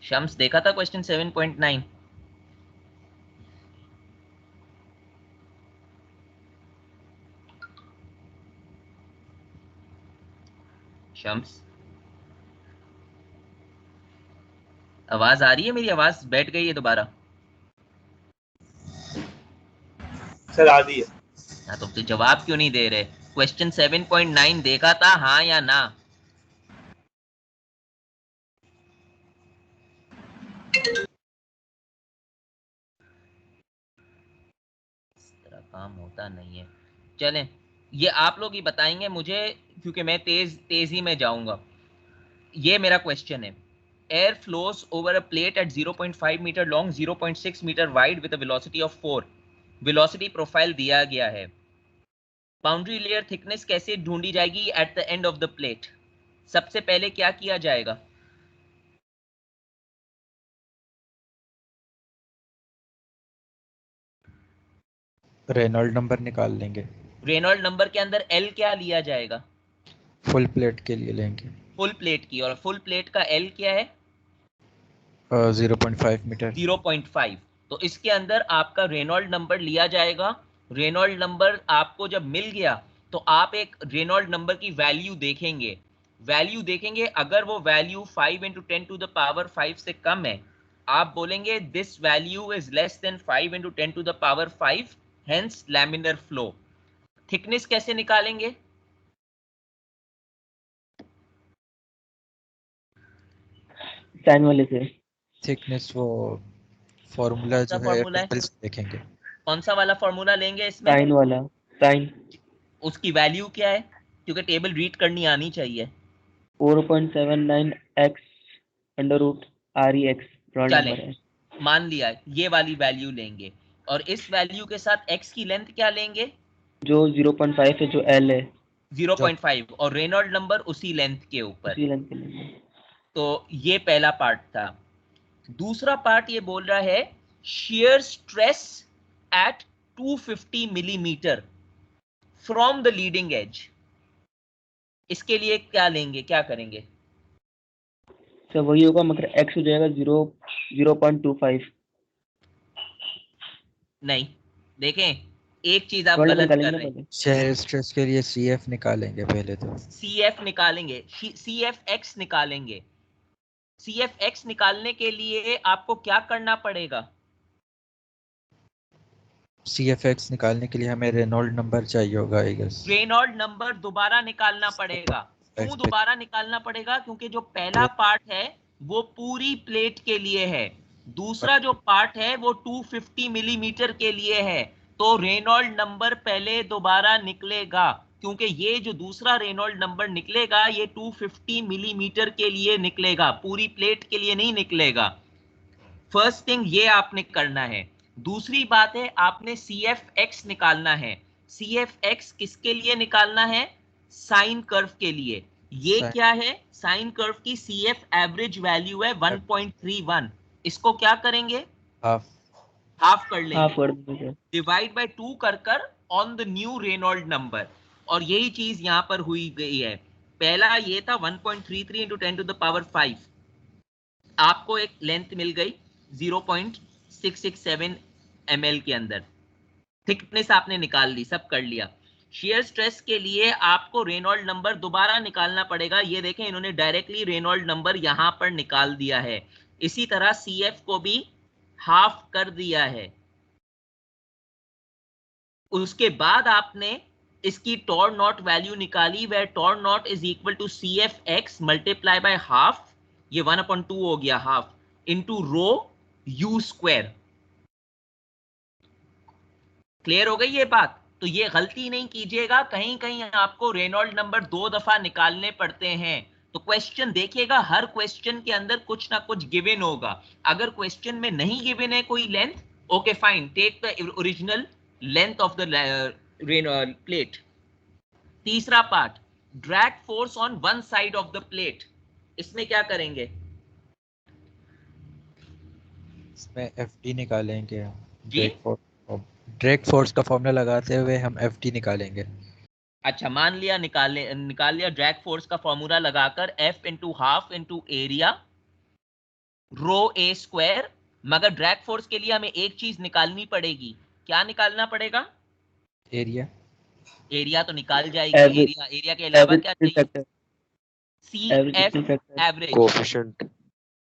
शम्स देखा था क्वेश्चन 7.9? शम्स, आवाज आ रही है? मेरी आवाज बैठ गई है दोबारा? सर आ रही है। हाँ, तो जवाब क्यों नहीं दे रहे? क्वेश्चन 7.9 देखा था, हाँ या ना? इस तरह काम होता नहीं है। चलें, ये आप लोग ही बताएंगे मुझे, क्योंकि मैं तेजी में जाऊंगा। ये मेरा क्वेश्चन है। Air flows over a plate at 0.5 metre long, 0.6 metre wide with a velocity of 4। Velocity profile दिया गया है। बाउंड्री लेयर थिकनेस कैसे ढूंढी जाएगी at the end of the plate? सबसे पहले क्या किया जाएगा? रेनॉल्ड नंबर निकाल लेंगे। रेनॉल्ड नंबर के अंदर एल क्या लिया जाएगा? फुल प्लेट के लिए लेंगे फुल प्लेट की, और फुल प्लेट का एल क्या है? 0.5 मीटर। 0.5। तो इसके अंदर आपका रेनॉल्ड नंबर लिया जाएगा। रेनॉल्ड नंबर आपको जब मिल गया तो आप एक रेनॉल्ड नंबर की वैल्यू देखेंगे। अगर वो value 5 into 10 to the power 5 से कम है, आप बोलेंगे this value is less than 5 into 10 to the power 5, hence laminar flow. Thickness कैसे निकालेंगे? साइन वाले से। थिकनेस वो फॉर्मूला कौन सा जो है फॉर्मूला है? टेबल से देखेंगे। कौन सा वाला फॉर्मूला लेंगे इसमें? साइन वाला। साइन उसकी वैल्यू क्या है? क्योंकि टेबल रीड करनी आनी चाहिए। 4.79 x under root R E X रॉल चलें, नंबर है। मान लिया ये वाली वैल्यू लेंगे, और इस वैल्यू के साथ x की लेंथ क्या लेंगे? जो 0.5 है, जो एल है 0.5, और रेनॉल्ड नंबर उसी लेंथ के ऊपर। उसी लेंथ के लिए। तो ये पहला पार्ट था। दूसरा पार्ट ये बोल रहा है shear stress eight 250 millimetre from the leading edge. इसके लिए क्या लेंगे, क्या करेंगे? तो वही होगा, मगर एक्स हो जाएगा 0.25। नहीं, देखें, एक चीज आप रॉल नंबर गलत निकालेंगे कर ना रहे हैं। पहले। शेयर स्ट्रेस के लिए CF निकालेंगे पहले तो। सी एफ निकालेंगे, सी एफ एक्स निकालेंगे। सी एफ एक्स निकालने के लिए आपको क्या करना पड़ेगा? CFX निकालने के लिए हमें रेनॉल्ड नंबर चाहिए होगा आई गेस। रेनॉल्ड नंबर दोबारा निकालना पड़ेगा। क्यों दोबारा निकालना पड़ेगा? क्योंकि जो पहला पार्ट है वो पूरी प्लेट के लिए है, दूसरा जो पार्ट है वो 250 मिलीमीटर के लिए है। तो रेनॉल्ड नंबर पहले दोबारा निकलेगा, क्योंकि ये जो दूसरा रेनॉल्ड नंबर निकलेगा ये 250 मिलीमीटर के लिए निकलेगा, पूरी प्लेट के लिए नहीं निकलेगा। फर्स्ट थिंग ये आपने करना है। दूसरी बात है, आपने सी एफ एक्स निकालना है। सी एफ एक्स किसके लिए निकालना है? साइन कर्व के लिए। ये क्या है? साइन कर्व की सी एफ एवरेज वैल्यू है 1.31। इसको क्या करेंगे? हाफ। हाफ कर हाँ लेंगे, कर दीजिए। डिवाइड बाय 2 कर on the new Reynold number. और यही चीज यहां पर हुई गई है। पहला ये था 1.33 इंटू 10 टू द पावर 5। आपको एक लेंथ मिल गई 0.667 ml के अंदर। थिकनेस आपने निकाल ली, सब कर लिया। शेयर स्ट्रेस के लिए आपको रेनॉल्ड नंबर दोबारा निकालना पड़ेगा। ये देखें, इन्होंने डायरेक्टली रेनॉल्ड नंबर यहां पर निकाल दिया है। इसी तरह सीएफ को भी हाफ कर दिया है। उसके बाद आपने इसकी टॉर नॉट वैल्यू निकाली, वह tau naught is equal to C F X multiply by half, ये 1/2 हो गया, half into rho you square. Clear हो गई ये बात? तो ये गलती नहीं कीजिएगा, कहीं कहीं आपको रेनॉल्ड नंबर 2 दफा निकालने पड़ते हैं। तो क्वेश्चन देखिएगा, हर क्वेश्चन के अंदर कुछ ना कुछ गिवन होगा। अगर क्वेश्चन में नहीं गिवन है कोई length, okay fine, take the original length of the plate. तीसरा part, drag force on one side of the plate. इसमें क्या करेंगे? इसमें FD निकालेंगे हम। जी, ड्रैग फोर्स का फॉर्मूला लगाते हुए हम FD निकालेंगे। अच्छा, मान लिया निकाल लिया ड्रैग फोर्स का फॉर्मूला लगाकर F into half into area rho a square. मगर ड्रैग फोर्स के लिए हमें एक चीज निकालनी पड़ेगी। क्या निकालना पड़ेगा? एरिया। एरिया तो निकाल जाएगी। एवरेज एरिया के अलावा क्या एवरेज चाहिए? Factor C F average factor average. Coefficient.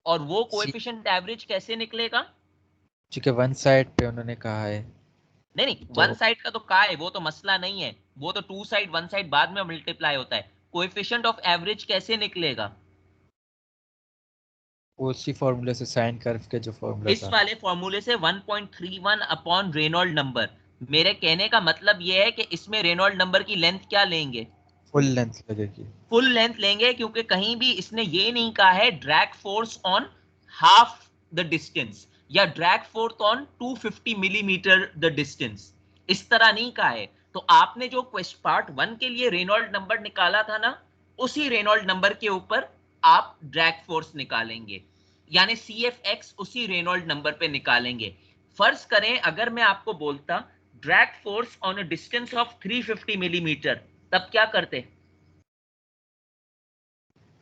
और वो सी, कोएफिशिएंट एवरेज कैसे निकलेगा? चूंकि वन साइड पे उन्होंने कहा है नहीं नहीं, तो वन साइड का तो क्या है, वो तो मसला नहीं है। वो तो टू साइड वन साइड बाद में मल्टीप्लाई होता है। कोएफिशिएंट ऑफ एवरेज कैसे निकलेगा? उसी फॉर्मूले से साइन कर्व के जो फॉर्मूला इस था। वाले फॉर्मूले से 1.31 अपॉन रेनॉल्ड नंबर। मेरे कहने का मतलब यह है कि इसमें रेनॉल्ड नंबर की लेंथ क्या लेंगे? फुल लेंथ लगेगी। फुल लेंथ लेंगे, क्योंकि कहीं भी इसने ये नहीं कहा है drag force on half the distance या drag force on 250 millimetre the distance, इस तरह नहीं कहा है। तो आपने जो क्वेश्चन पार्ट 1 के लिए रेनॉल्ड नंबर निकाला था ना, उसी रेनॉल्ड नंबर के ऊपर आप ड्रैग फोर्स निकालेंगे, यानी CFX उसी रेनॉल्ड नंबर पे निकालेंगे। फर्ज करें अगर मैं आपको बोलता drag force on a distance of 350 millimetre, तब क्या करते?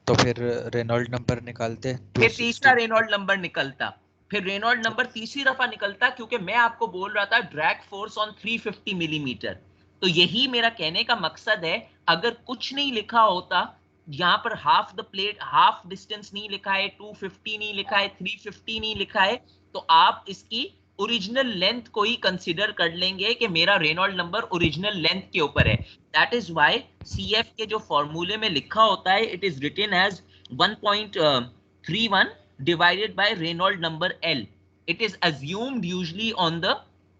तो फिर रेनॉल्ड नंबर निकालते फिर तीसरा 260। रेनॉल्ड नंबर निकलता। फिर रेनॉल्ड नंबर तीसरी दफा निकलता, क्योंकि मैं आपको बोल रहा था ड्रैग फोर्स ऑन 350 मिलीमीटर। तो यही मेरा कहने का मकसद है। अगर कुछ नहीं लिखा होता यहाँ पर, half the plate half distance नहीं लिखा है, 250 नहीं लिखा है, 350 नहीं लिखा है, तो आप इसकी ओरिजिनल लेंथ को ही कंसिडर कर लेंगे कि मेरा रेनॉल्ड नंबर ओरिजिनल लेंथ के ऊपर है। दैट इज व्हाई CF के जो फॉर्मूले में लिखा होता है, it is written as 1.31 divided by Reynolds number L. It is assumed usually on the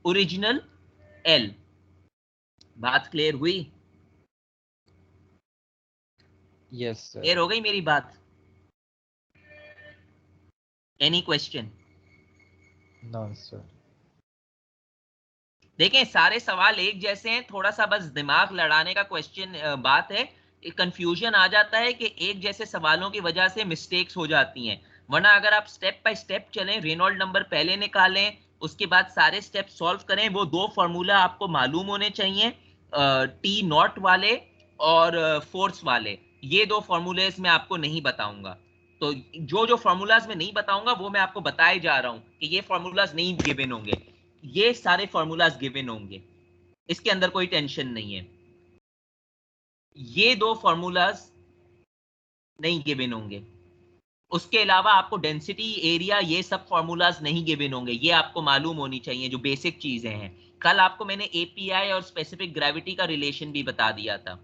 original L. बात क्लियर हुई? Yes sir. क्लियर हो गई मेरी बात? Any question? No sir. देखें, सारे सवाल एक जैसे हैं, थोड़ा सा बस दिमाग लड़ाने का क्वेश्चन बात है। कंफ्यूजन आ जाता है कि एक जैसे सवालों की वजह से मिस्टेक्स हो जाती हैं। वरना अगर आप स्टेप बाय स्टेप चलें, रेनॉल्ड नंबर पहले निकालें, उसके बाद सारे स्टेप सॉल्व करें, वो दो फार्मूला आपको मालूम होने चाहिए, टी नॉट वाले और फोर्स वाले। ये दो फार्मूलेज मैं आपको नहीं बताऊंगा। तो जो जो फार्मूलाज में नहीं बताऊंगा वो मैं आपको बताए जा रहा हूं कि ये फार्मूलाज नहीं गिवन होंगे। ये सारे फार्मूलाज गिवन होंगे, इसके अंदर कोई टेंशन नहीं है। ये दो फार्मूलाज नहीं गिवन होंगे। उसके अलावा आपको डेंसिटी, एरिया, ये सब फार्मूलाज नहीं गिवन होंगे। ये आपको मालूम होनी चाहिए, जो बेसिक चीजें हैं। कल आपको मैंने API और स्पेसिफिक ग्रेविटी का रिलेशन भी बता दिया था।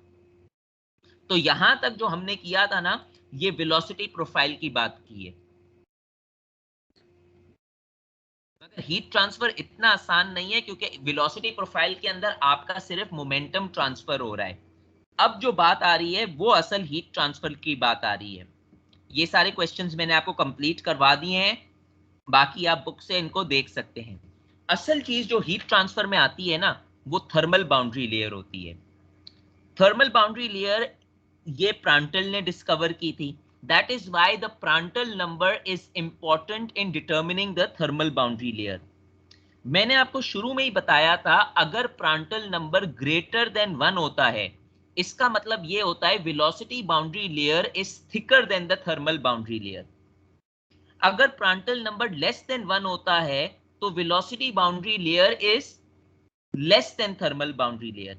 तो यहां तक जो हमने किया था ना, ये वेलोसिटी प्रोफाइल की बात की है। मगर हीट ट्रांसफर इतना आसान नहीं है, क्योंकि वेलोसिटी प्रोफाइल के अंदर आपका सिर्फ मोमेंटम ट्रांसफर हो रहा है। अब जो बात आ रही है वो असल हीट ट्रांसफर की बात आ रही है। ये सारे क्वेश्चंस मैंने आपको कंप्लीट करवा दिए हैं, बाकी आप बुक से इनको देख सकते हैं। असल चीज जो हीट ट्रांसफर में आती है ना, वो थर्मल बाउंड्री लेयर होती है। थर्मल बाउंड्री लेयर ये प्रांटल ने डिस्कवर की थी। That is why the Prandtl number is important in determining the thermal boundary layer. मैंने आपको शुरू में ही बताया था, अगर प्रांटल नंबर ग्रेटर देन 1 होता है, इसका मतलब ये होता है velocity boundary layer is thicker than the thermal boundary layer. अगर प्रांटल नंबर लेस देन 1 होता है, तो velocity boundary layer is less then thermal boundary layer.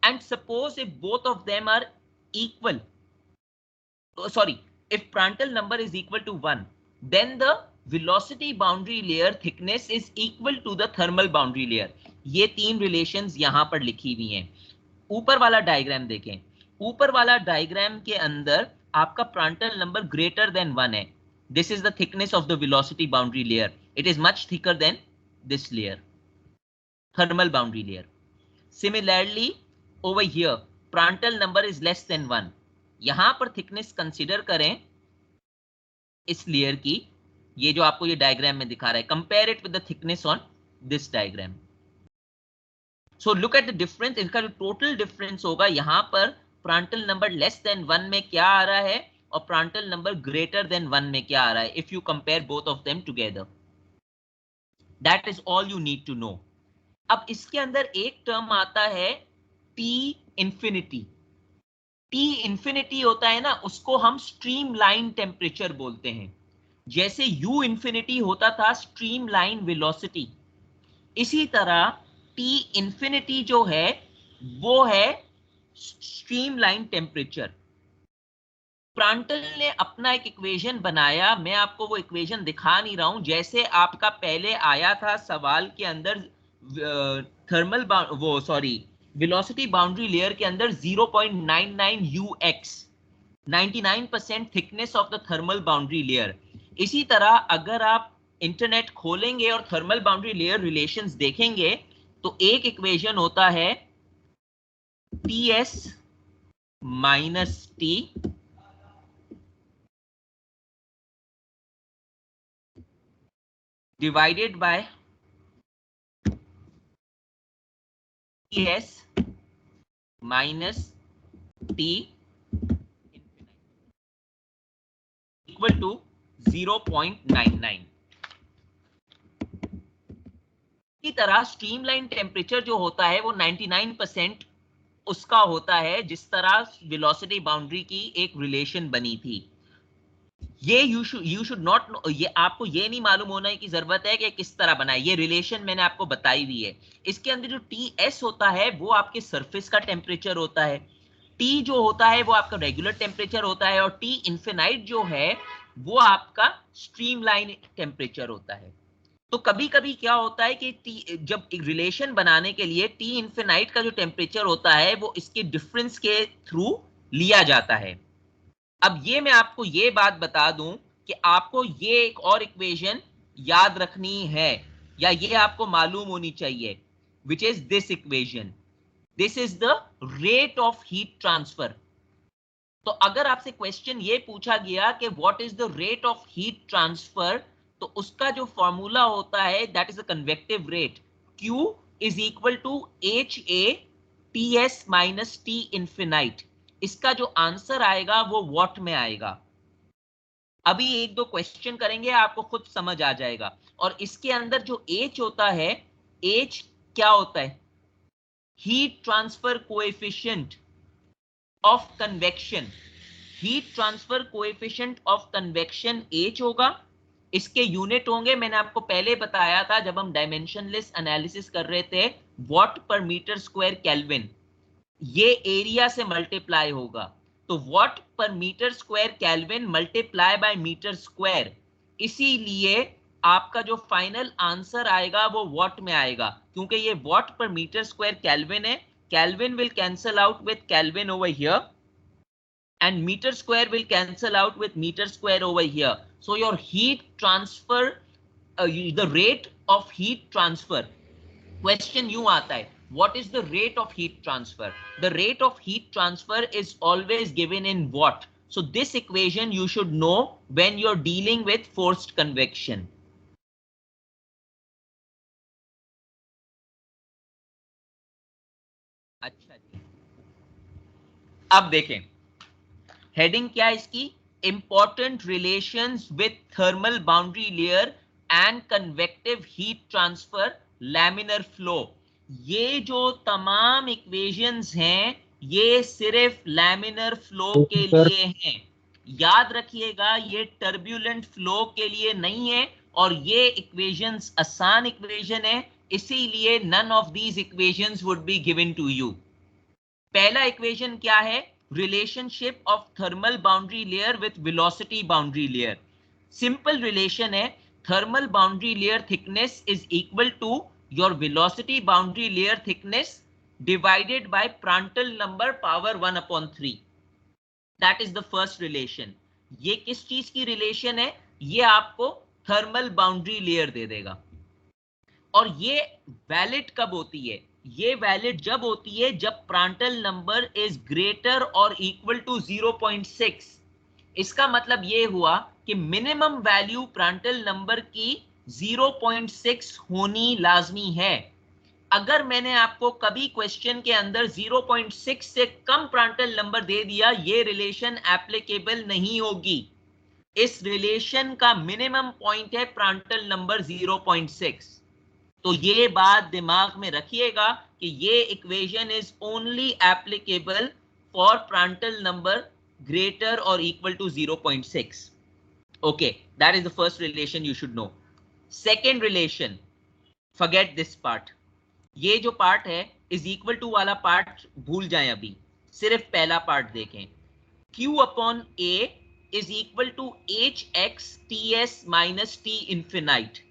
And suppose if both of them are equal, if Prandtl number is equal to 1, then the velocity boundary layer thickness is equal to the thermal boundary layer. ये तीन relations यहां पर लिखी हुई हैं। ऊपर वाला diagram देखें। ऊपर वाला डायग्राम के अंदर आपका प्रांटल नंबर ग्रेटर देन 1 है। This is the thickness of the velocity boundary layer. It is much thicker than this layer, thermal boundary layer. Similarly, over here, Prandtl number is less than 1. यहां पर thickness consider करें इस layer की, ये जो आपको ये डायग्राम में दिखा रहा है, compare it with the thickness on this diagram. So look at the difference. इनका जो टोटल डिफरेंस होगा, यहां पर प्रांटल नंबर लेस देन 1 में क्या आ रहा है और प्रांटल नंबर ग्रेटर देन 1 में क्या आ रहा है, if you compare both of them together. That is all you need to know. अब इसके अंदर एक टर्म आता है T इंफिनिटी। T इंफिनिटी होता है ना, उसको हम स्ट्रीम लाइन टेम्परेचर बोलते हैं। जैसे U इंफिनिटी होता था स्ट्रीम लाइन वेलोसिटी, इसी तरह T इंफिनिटी जो है वो है स्ट्रीम लाइन टेम्परेचर। प्रांटल ने अपना एक इक्वेशन बनाया, मैं आपको वो इक्वेशन दिखा नहीं रहा हूं। जैसे आपका पहले आया था सवाल के अंदर थर्मल वो सॉरी वेलोसिटी बाउंड्री लेयर के अंदर 0.99 ux, 99% thickness of the thermal boundary layer. इसी तरह अगर आप इंटरनेट खोलेंगे और थर्मल बाउंड्री लेयर रिलेशंस देखेंगे तो एक इक्वेशन होता है Ts minus T divided by Ts minus T equal to 0.99। की तरह स्ट्रीमलाइन टेम्परेचर जो होता है वो 99% उसका होता है, जिस तरह वेलोसिटी बाउंड्री की एक रिलेशन बनी थी। ये यू शुड नॉट, ये आपको ये नहीं मालूम होने की जरूरत है कि किस तरह बना है। ये रिलेशन मैंने आपको बताई हुई है। इसके अंदर जो Ts होता है वो आपके सरफेस का टेम्परेचर होता है, T जो होता है वो आपका रेगुलर टेम्परेचर होता है, और T इन्फिनाइट जो है वो आपका स्ट्रीमलाइन टेम्परेचर होता है। तो कभी कभी क्या होता है कि जब एक रिलेशन बनाने के लिए T इन्फिनाइट का जो टेम्परेचर होता है वो इसके डिफरेंस के थ्रू लिया जाता है। अब ये मैं आपको ये बात बता दूं कि आपको ये एक और इक्वेशन याद रखनी है या ये आपको मालूम होनी चाहिए, which is this equation. This is the rate of heat transfer. तो अगर आपसे क्वेश्चन ये पूछा गया कि what is the rate of heat transfer, तो उसका जो फॉर्मूला होता है that is the convective rate. Q is equal to HA Ts minus T infinite. इसका जो आंसर आएगा वो वॉट में आएगा। अभी एक दो क्वेश्चन करेंगे, आपको खुद समझ आ जाएगा। और इसके अंदर जो H होता है, H क्या होता है? Heat transfer coefficient of convection. Heat transfer coefficient of convection H होगा। इसके यूनिट होंगे, मैंने आपको पहले बताया था जब हम डायमेंशनलेस एनालिसिस कर रहे थे, watt per metre square kelvin. ये एरिया से मल्टीप्लाई होगा, तो watt per metre square kelvin multiply by metre square. इसीलिए आपका जो फाइनल आंसर आएगा वो वॉट में आएगा, क्योंकि ये what per metre square kelvin है। Kelvin will cancel out with kelvin over here, and meter square will cancel out with meter square over here. So your heat transfer, the rate of heat transfer, question यूं आता है, what is the rate of heat transfer? The rate of heat transfer is always given in watt. So this equation you should know when you're dealing with forced convection. अच्छा जी, अब देखें heading क्या है इसकी, important relations with thermal boundary layer and convective heat transfer laminar flow. ये जो तमाम equations हैं ये सिर्फ लैमिनर फ्लो के लिए हैं। याद रखिएगा ये टर्ब्यूलेंट फ्लो के लिए नहीं है, और ये इक्वेशंस आसान इक्वेशन है, इसीलिए none of these equations would be given to you. पहला इक्वेशन क्या है, relationship of thermal boundary layer with velocity boundary layer. Simple relation है, thermal boundary layer thickness is equal to your velocity boundary layer thickness divided by Prandtl number power 1/3। That is the first relation. ये किस चीज की relation है, ये आपको thermal boundary layer दे देगा। और ये वैलिड कब होती है, ये वैलिड जब होती है जब प्रांटल नंबर इज ग्रेटर और इक्वल टू 0.6। इसका मतलब ये हुआ कि मिनिमम वैल्यू प्रांटल नंबर की 0.6 होनी लाजमी है। अगर मैंने आपको कभी क्वेश्चन के अंदर 0.6 से कम प्रांटल नंबर दे दिया, ये रिलेशन एप्लीकेबल नहीं होगी। इस रिलेशन का मिनिमम पॉइंट है प्रांटल नंबर 0.6। तो ये बात दिमाग में रखिएगा कि ये equation is only applicable for Prandtl number greater or equal to 0.6. Okay, that is the first relation you should know. Second relation, forget this part. ये जो पार्ट है is equal to वाला पार्ट भूल जाएं, अभी सिर्फ पहला पार्ट देखें. Q upon A is equal to hx ts minus t infinite.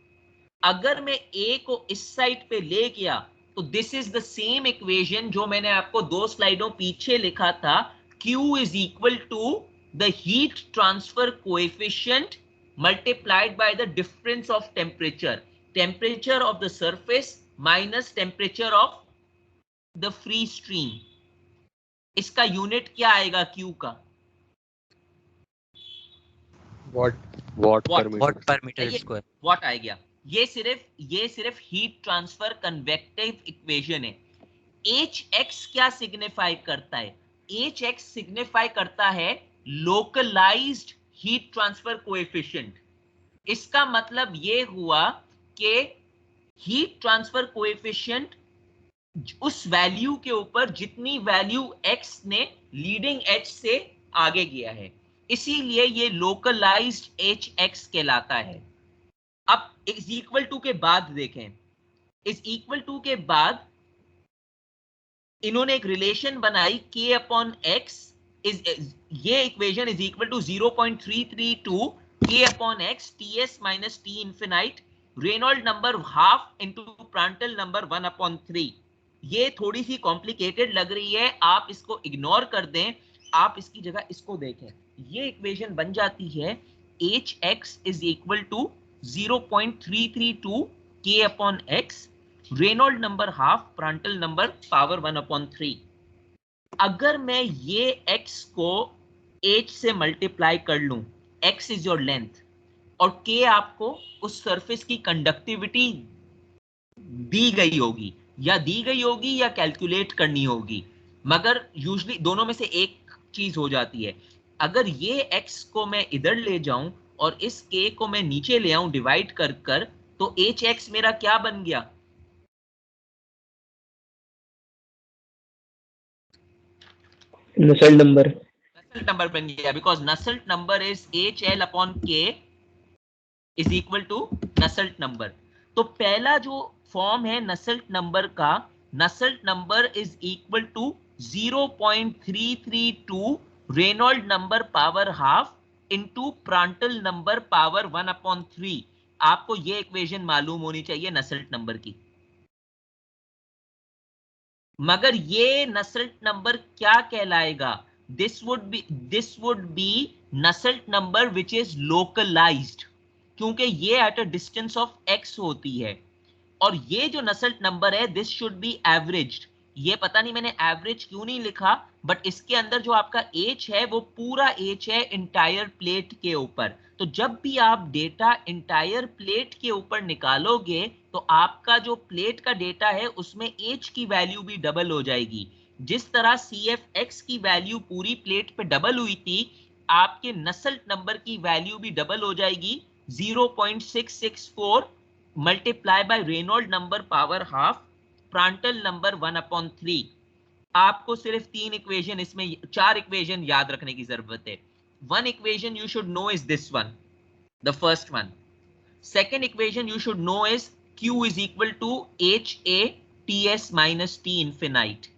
अगर मैं A को इस साइड पे ले गया तो this is the same equation जो मैंने आपको 2 स्लाइडों पीछे लिखा था. Q is equal to the heat transfer coefficient multiplied by the difference of temperature. Temperature of the surface minus temperature of the free stream. इसका यूनिट क्या आएगा Q का? What per metre square. What आ गया. ये सिर्फ heat transfer convective equation है. Hx क्या signify करता है? Hx सिग्निफाई करता है लोकलाइज्ड हीट ट्रांसफर कोएफिशिएंट. इसका मतलब ये हुआ कि हीट ट्रांसफर कोएफिशिएंट उस वैल्यू के ऊपर जितनी वैल्यू x ने लीडिंग एज से आगे गया है, इसीलिए ये लोकलाइज्ड Hx कहलाता है. अब इज इक्वल टू के बाद देखें. इज इक्वल टू के बाद इन्होंने एक रिलेशन बनाई k अपॉन x ये equation is equal to 0.332 k upon x ts minus t infinite Reynold number half into Prandtl number 1/3. ये थोड़ी सी कॉम्प्लिकेटेड लग रही है, आप इसको इग्नोर कर दें, आप इसकी जगह इसको देखें. ये इक्वेशन बन जाती है hx is equal to 0.332 k upon x Reynold number half Prandtl number power 1/3. अगर मैं ये x को h से मल्टीप्लाई कर लूं, x इज योर लेंथ और k आपको उस सरफेस की कंडक्टिविटी दी गई होगी या कैलकुलेट करनी होगी, मगर यूजुअली दोनों में से एक चीज हो जाती है. अगर ये x को मैं इधर ले जाऊं और इस k को मैं नीचे ले आऊं डिवाइड कर तो hx मेरा क्या बन गया? नसेल्ट नंबर बन गया, because Nusselt number is HL upon K is equal to Nusselt number. तो पहला जो फॉर्म है नसेल्ट नंबर का, Nusselt number is equal to 0.332 Reynold number power half into Prandtl number power 1/3. आपको ये इक्वेशन मालूम होनी चाहिए नसेल्ट नंबर की. मगर ये नसेल्ट नंबर क्या कहलाएगा? This would be Nusselt number which is localised, क्योंकि ये at a distance of x होती है. और ये जो नसेल्ट नंबर है दिस शुड बी एवरेज्ड. ये पता नहीं मैंने एवरेज क्यों नहीं लिखा, बट इसके अंदर जो आपका h है वो पूरा h है इंटायर प्लेट के ऊपर. तो जब भी आप डेटा इंटायर प्लेट के ऊपर निकालोगे तो आपका जो प्लेट का डेटा है उसमें h की वैल्यू भी डबल हो जाएगी. जिस तरह CFX की वैल्यू पूरी प्लेट पे डबल हुई थी, आपके नसेल्ट नंबर की वैल्यू भी डबल हो जाएगी. 0.664 multiply by Reynold number power half Prandtl number 1/3. आपको सिर्फ 3 इक्वेशन, इसमें 4 इक्वेशन याद रखने की जरूरत है. One equation you should know is this one, the first one. Second equation you should know is Q is equal to HA TS minus T infinite.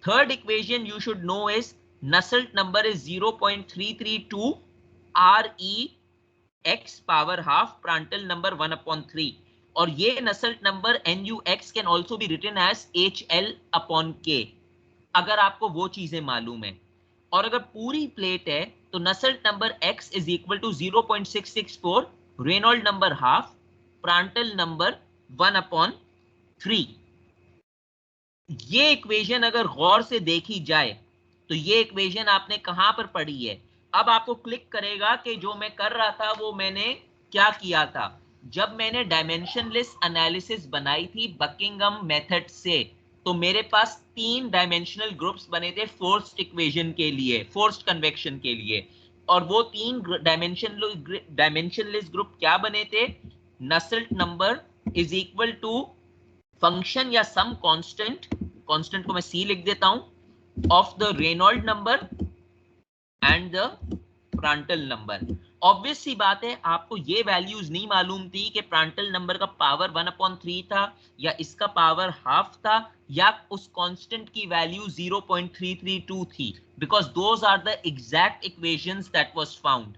Third equation you should know is Nusselt number is 0.332 RE x power half Prandtl number 1/3. और ये Nusselt number NUX can also be written as HL upon K, अगर आपको वो चीजें मालूम है. और अगर पूरी प्लेट है तो Nusselt number x is equal to 0.664 Reynold number half Prandtl number 1/3. ये इक्वेशन अगर गौर से देखी जाए तो ये इक्वेशन आपने कहां पर पढ़ी है? अब आपको क्लिक करेगा कि जो मैं कर रहा था वो मैंने क्या किया था. जब मैंने डायमेंशनलेस एनालिसिस बनाई थी बकिंगम मेथड से, तो मेरे पास 3 डायमेंशनल ग्रुप्स बने थे फोर्स्ड इक्वेशन के लिए, फोर्स्ड कन्वेक्शन के लिए. और वो 3 डायमेंशनलेस ग्रुप क्या बने थे? Nusselt number is equal to function या सम कांस्टेंट, कांस्टेंट को मैं सी लिख देता हूं, of the Reynold number and the Prandtl number. Obvious सी बात है, आपको ये वैल्यूज नहीं मालूम थी कि प्रांटल नंबर का पावर 1/3 था या इसका पावर हाफ था या उस कांस्टेंट की वैल्यू 0.332 थी, because those are the exact equations that was found.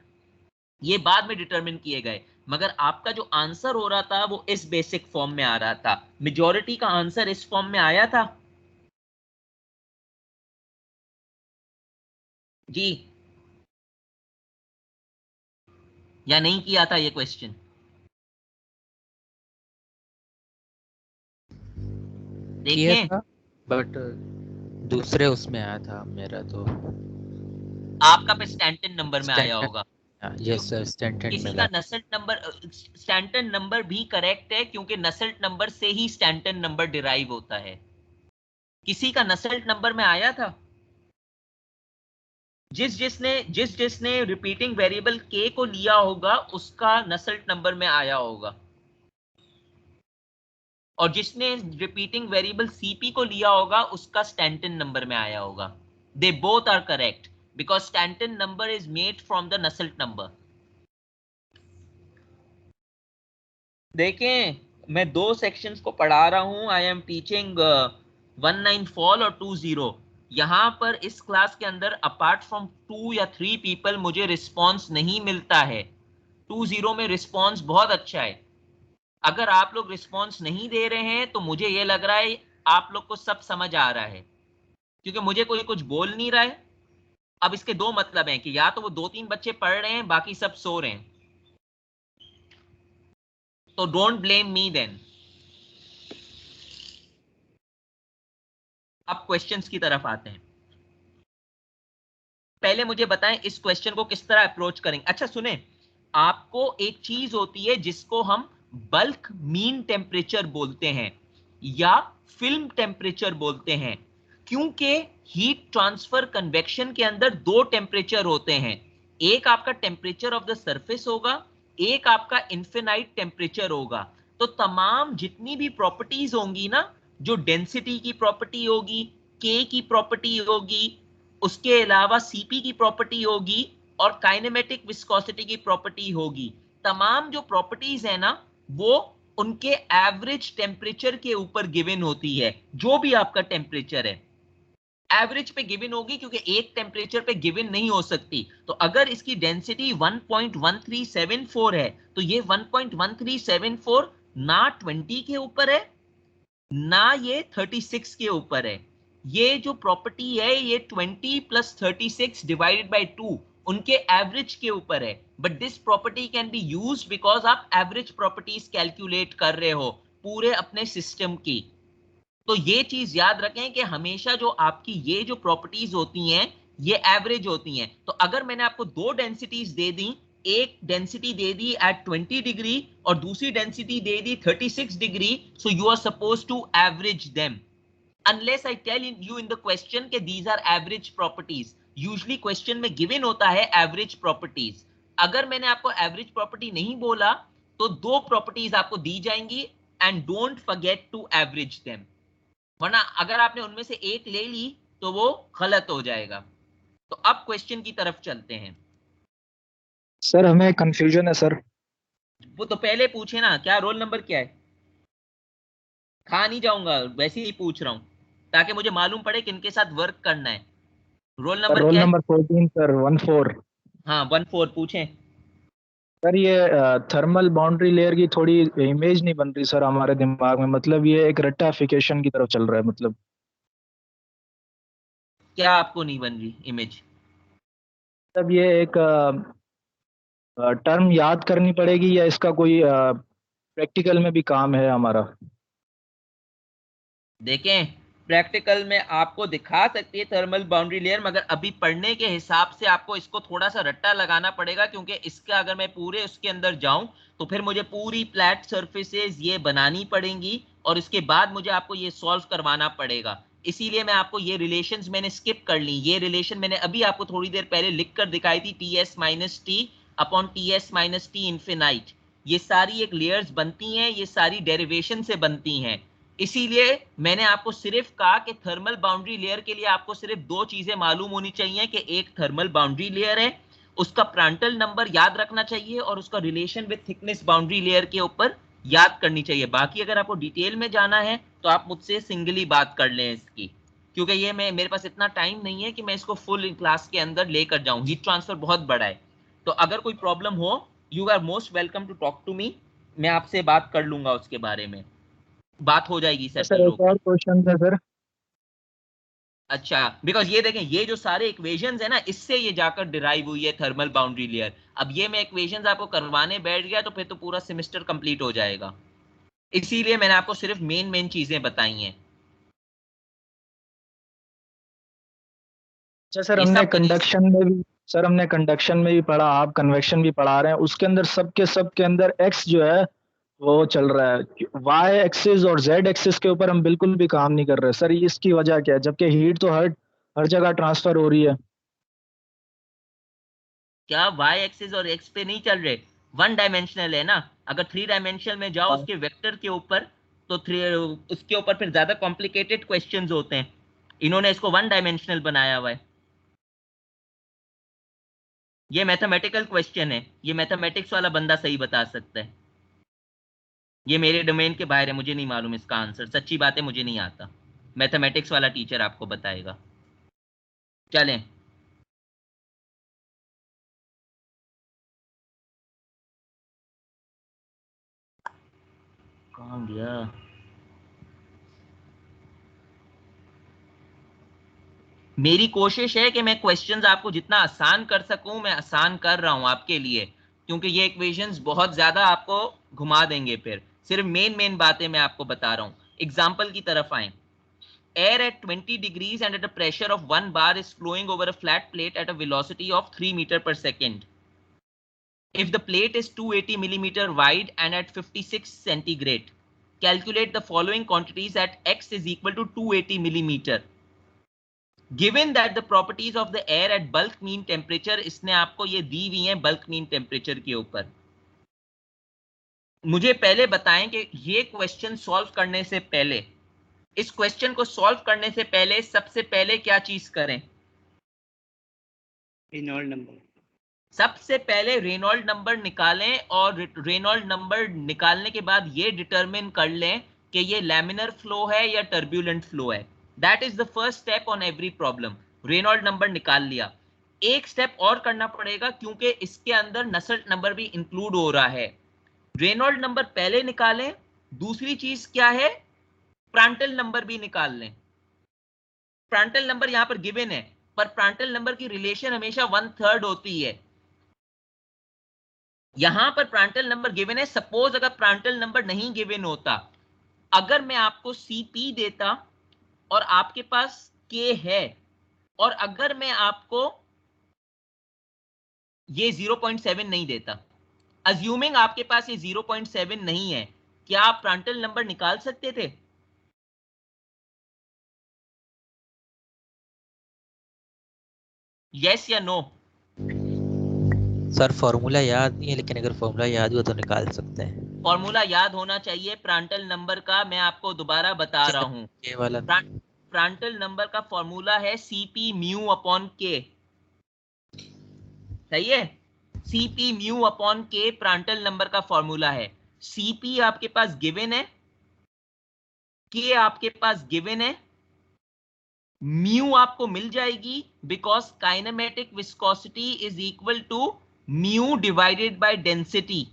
ये बाद में डिटरमिन किए गए, मगर आपका जो आंसर हो रहा था वो इस बेसिक फॉर्म में आ रहा था। मेजॉरिटी का आंसर इस फॉर्म में आया था जी, या नहीं किया था ये क्वेश्चन? किया देखिए था, बट दूसरे उसमें आया था मेरा तो। आपका पे स्टैंटन नंबर में आया होगा। यस सर, स्टैंडर्ड किसी मिला। का नसेल्ट नंबर, स्टैंटन नंबर भी करेक्ट है क्योंकि नसेल्ट नंबर से ही स्टैंटन नंबर डिराइव होता है। किसी का नसेल्ट नंबर में आया था? जिस जिसने रिपीटिंग वेरिएबल के को लिया होगा उसका नसेल्ट नंबर में आया होगा, और जिसने रिपीटिंग वेरिएबल सीपी को लिया होगा उसका स्टैंटन नंबर में आया होगा। They both are correct because Stanton number is made from the Nusselt number. देखें, मैं दो सेक्शंस को पढ़ा रहा हूं। आई एम टीचिंग 19 फॉल और 20। यहां पर इस क्लास के अंदर अपार्ट फ्रॉम 2 या 3 पीपल मुझे रिस्पॉन्स नहीं मिलता है। 20 में रिस्पॉन्स बहुत अच्छा है। अगर आप लोग रिस्पॉन्स नहीं दे रहे हैं तो मुझे ये लग रहा है आप लोग को सब समझ आ रहा है, क्योंकि मुझे कोई कुछ बोल नहीं रहा है। अब इसके दो मतलब हैं कि या तो वो 2-3 बच्चे पढ़ रहे हैं, बाकी सब सो रहे हैं, तो डोंट ब्लेम मी देन। अब क्वेश्चंस की तरफ आते हैं। पहले मुझे बताएं इस क्वेश्चन को किस तरह अप्रोच करेंगे। अच्छा सुने, आपको एक चीज होती है जिसको हम बल्क मीन टेम्परेचर बोलते हैं या फिल्म टेम्परेचर बोलते हैं, क्योंकि हीट ट्रांसफर कन्वेक्शन के अंदर दो टेम्परेचर होते हैं। एक आपका टेम्परेचर ऑफ द सरफेस होगा, एक आपका इन्फिनाइट टेम्परेचर होगा। तो तमाम जितनी भी प्रॉपर्टीज होंगी ना, जो डेंसिटी की प्रॉपर्टी होगी, के की प्रॉपर्टी होगी, उसके अलावा सीपी की प्रॉपर्टी होगी और काइनेमेटिक विस्कोसिटी की प्रॉपर्टी होगी, तमाम जो प्रॉपर्टीज है ना वो उनके एवरेज टेम्परेचर के ऊपर गिवन होती है। जो भी आपका टेम्परेचर है एवरेज पे गिवन होगी, क्योंकि एक टेम्परेचर पे गिवन नहीं हो सकती। तो अगर इसकी डेंसिटी 1.1374 है तो ये 1.1374 ना 20 के ऊपर है ना ये 36 के ऊपर है। ये जो प्रॉपर्टी है ये 20 + 36 डिवाइडेड बाय 2 उनके एवरेज के ऊपर है। But this property can be used because आप एवरेज प्रॉपर्टीज कैलकुलेट कर रहे हो पूरे अपने सिस्टम की। तो ये चीज याद रखें कि हमेशा जो आपकी ये जो प्रॉपर्टीज होती हैं ये एवरेज होती हैं। तो अगर मैंने आपको दो डेंसिटीज दे दी, एक डेंसिटी दे दी एट 20 डिग्री और दूसरी डेंसिटी दे दी 36 degree, so you are suppose to average them unless I tell you in the question कि these are average properties। usually question में given होता है average properties। अगर मैंने आपको average property नहीं बोला तो दो properties आपको दी जाएंगी and don't forget to average them, वरना अगर आपने उनमें से एक ले ली तो वो गलत हो जाएगा। तो अब क्वेश्चन की तरफ चलते हैं। सर हमें कंफ्यूजन है सर। वो तो पहले पूछे ना, क्या रोल नंबर क्या है? खा नहीं जाऊंगा, वैसे ही पूछ रहा हूं ताकि मुझे मालूम पड़े किनके साथ वर्क करना है। रोल सर नंबर रोल क्या है? Number 14 sir, 14। हाँ 14 पूछें। सर ये थर्मल बाउंड्री लेयर की थोड़ी इमेज नहीं बन रही सर हमारे दिमाग में, मतलब ये एक रट्टाफिकेशन की तरफ चल रहा है। मतलब क्या आपको नहीं बन रही इमेज? तब ये एक टर्म याद करनी पड़ेगी या इसका कोई प्रैक्टिकल में भी काम है हमारा? देखें, प्रैक्टिकल में आपको दिखा सकती है थर्मल बाउंड्री लेयर, मगर अभी पढ़ने के हिसाब से आपको इसको थोड़ा सा रट्टा लगाना पड़ेगा, क्योंकि इसका अगर मैं पूरे उसके अंदर जाऊं तो फिर मुझे पूरी फ्लैट सरफेसेस ये बनानी पड़ेंगी और इसके बाद मुझे आपको ये सॉल्व करवाना पड़ेगा। इसीलिए मैं आपको ये रिलेशंस मैंने स्किप कर ली। ये रिलेशन मैंने अभी आपको थोड़ी देर पहले लिख कर दिखाई थी, ts - t upon ts - t infinite. ये सारी एक लेयर्स बनती हैं, ये सारी डेरिवेशन से बनती हैं। इसीलिए मैंने आपको सिर्फ कहा कि थर्मल बाउंड्री लेयर के लिए आपको सिर्फ दो चीजें मालूम होनी चाहिए कि एक थर्मल बाउंड्री लेयर है, उसका प्रांटल नंबर याद रखना चाहिए और उसका relation with thickness boundary layer के ऊपर याद करनी चाहिए। बाकी अगर आपको डिटेल में जाना है तो आप मुझसे सिंगली बात कर लें इसकी, क्योंकि ये मेरे पास इतना टाइम नहीं है कि मैं इसको फुल क्लास के अंदर लेकर जाऊं। हीट ट्रांसफर बहुत बड़ा है, तो अगर कोई प्रॉब्लम हो you are most welcome to talk to me, मैं आपसे बात कर लूंगा, उसके बारे में बात हो जाएगी सर सेटल। एक और क्वेश्चन था सर। अच्छा, बिकॉज ये देखें ये जो सारे इक्वेशंस है ना, इससे ये जाकर डिराइव हुई है थर्मल बाउंड्री लेयर। अब ये मैं इक्वेशंस आपको करवाने बैठ गया तो फिर तो पूरा सेमेस्टर कंप्लीट हो जाएगा, इसीलिए मैंने आपको सिर्फ मेन चीजें बताई हैं। अच्छा सर, हमने कंडक्शन में भी पढ़ा, आप कन्वेक्शन भी पढ़ा रहे हैं, उसके अंदर सबके अंदर एक्स जो है वो चल रहा है, वाई एक्सिस और जेड एक्सिस के ऊपर हम बिल्कुल भी काम नहीं कर रहे सर, इसकी वजह क्या है, जबकि हीट तो हर जगह ट्रांसफर हो रही है। क्या वाई एक्सिस और एक्स पे नहीं चल रहे? वन डायमेंशनल है ना। अगर थ्री डायमेंशनल में जाओ उसके वेक्टर के ऊपर तो उसके ऊपर फिर ज्यादा कॉम्प्लिकेटेड क्वेश्चंस होते हैं, इन्होंने इसको वन डायमेंशनल बनाया हुआ है। ये मैथमेटिकल क्वेश्चन है, ये मैथमेटिक्स वाला बंदा सही बता सकता है, ये मेरे डोमेन के बाहर है, मुझे नहीं मालूम इसका आंसर, सच्ची बात है मुझे नहीं आता, मैथमेटिक्स वाला टीचर आपको बताएगा। चलें, कहाँ गया? मेरी कोशिश है कि मैं क्वेश्चंस आपको जितना आसान कर सकूं मैं आसान कर रहा हूं आपके लिए, क्योंकि ये इक्वेशंस बहुत ज्यादा आपको घुमा देंगे, फिर सिर्फ मेन बातें मैं आपको बता रहा हूं। एग्जांपल की तरफ आए। Air at 20 degrees and at a pressure of 1 bar is flowing over a flat plate at a velocity of 3 meter per second. If the plate is 280 millimeter wide and at 56 centigrade, calculate the following quantities at x is equal to 280 millimeter. Given that the properties of the air at bulk mean temperature, इसने आपको ये दी हुई है bulk mean temperature के ऊपर। मुझे पहले बताएं कि ये क्वेश्चन सॉल्व करने से पहले, इस क्वेश्चन को सॉल्व करने से पहले सबसे पहले क्या चीज करें? Reynold number. सबसे पहले रेनॉल्ड नंबर निकालें, और रेनॉल्ड नंबर निकालने के बाद ये डिटरमिन कर लें कि ये लैमिनर फ्लो है या टर्ब्यूलेंट फ्लो है। That is the first step on every problem. Reynold number निकाल लिया, एक स्टेप और करना पड़ेगा क्योंकि इसके अंदर नसल्ट नंबर भी इंक्लूड हो रहा है। रेनॉल्ड नंबर पहले निकालें, दूसरी चीज क्या है, प्रांटल नंबर भी निकाल लें। प्रांटल नंबर यहां पर गिवन है, पर प्रांटल नंबर की रिलेशन हमेशा 1/3 होती है। यहां पर प्रांटल नंबर गिवन है, सपोज अगर प्रांटल नंबर नहीं गिवन होता, अगर मैं आपको सीपी देता और आपके पास के है, और अगर मैं आपको ये 0.7 नहीं देता, अज्यूमिंग आपके पास ये 0.7 नहीं है, क्या आप प्रांटल नंबर निकाल सकते थे? यस या नो? सर फॉर्मूला याद नहीं है, लेकिन अगर फॉर्मूला याद हुआ तो निकाल सकते हैं। फॉर्मूला याद होना चाहिए प्रांटल नंबर का, मैं आपको दोबारा बता रहा हूं। ये वाला प्रांटल नंबर का फॉर्मूला है सीपी म्यू अपॉन के, सही है? सीपी म्यू अपॉन के प्रांटल नंबर का फॉर्मूला है। सीपी आपके पास गिवन है, के आपके पास गिवन है, म्यू आपको मिल जाएगी because kinematic viscosity is equal to mu divided by density.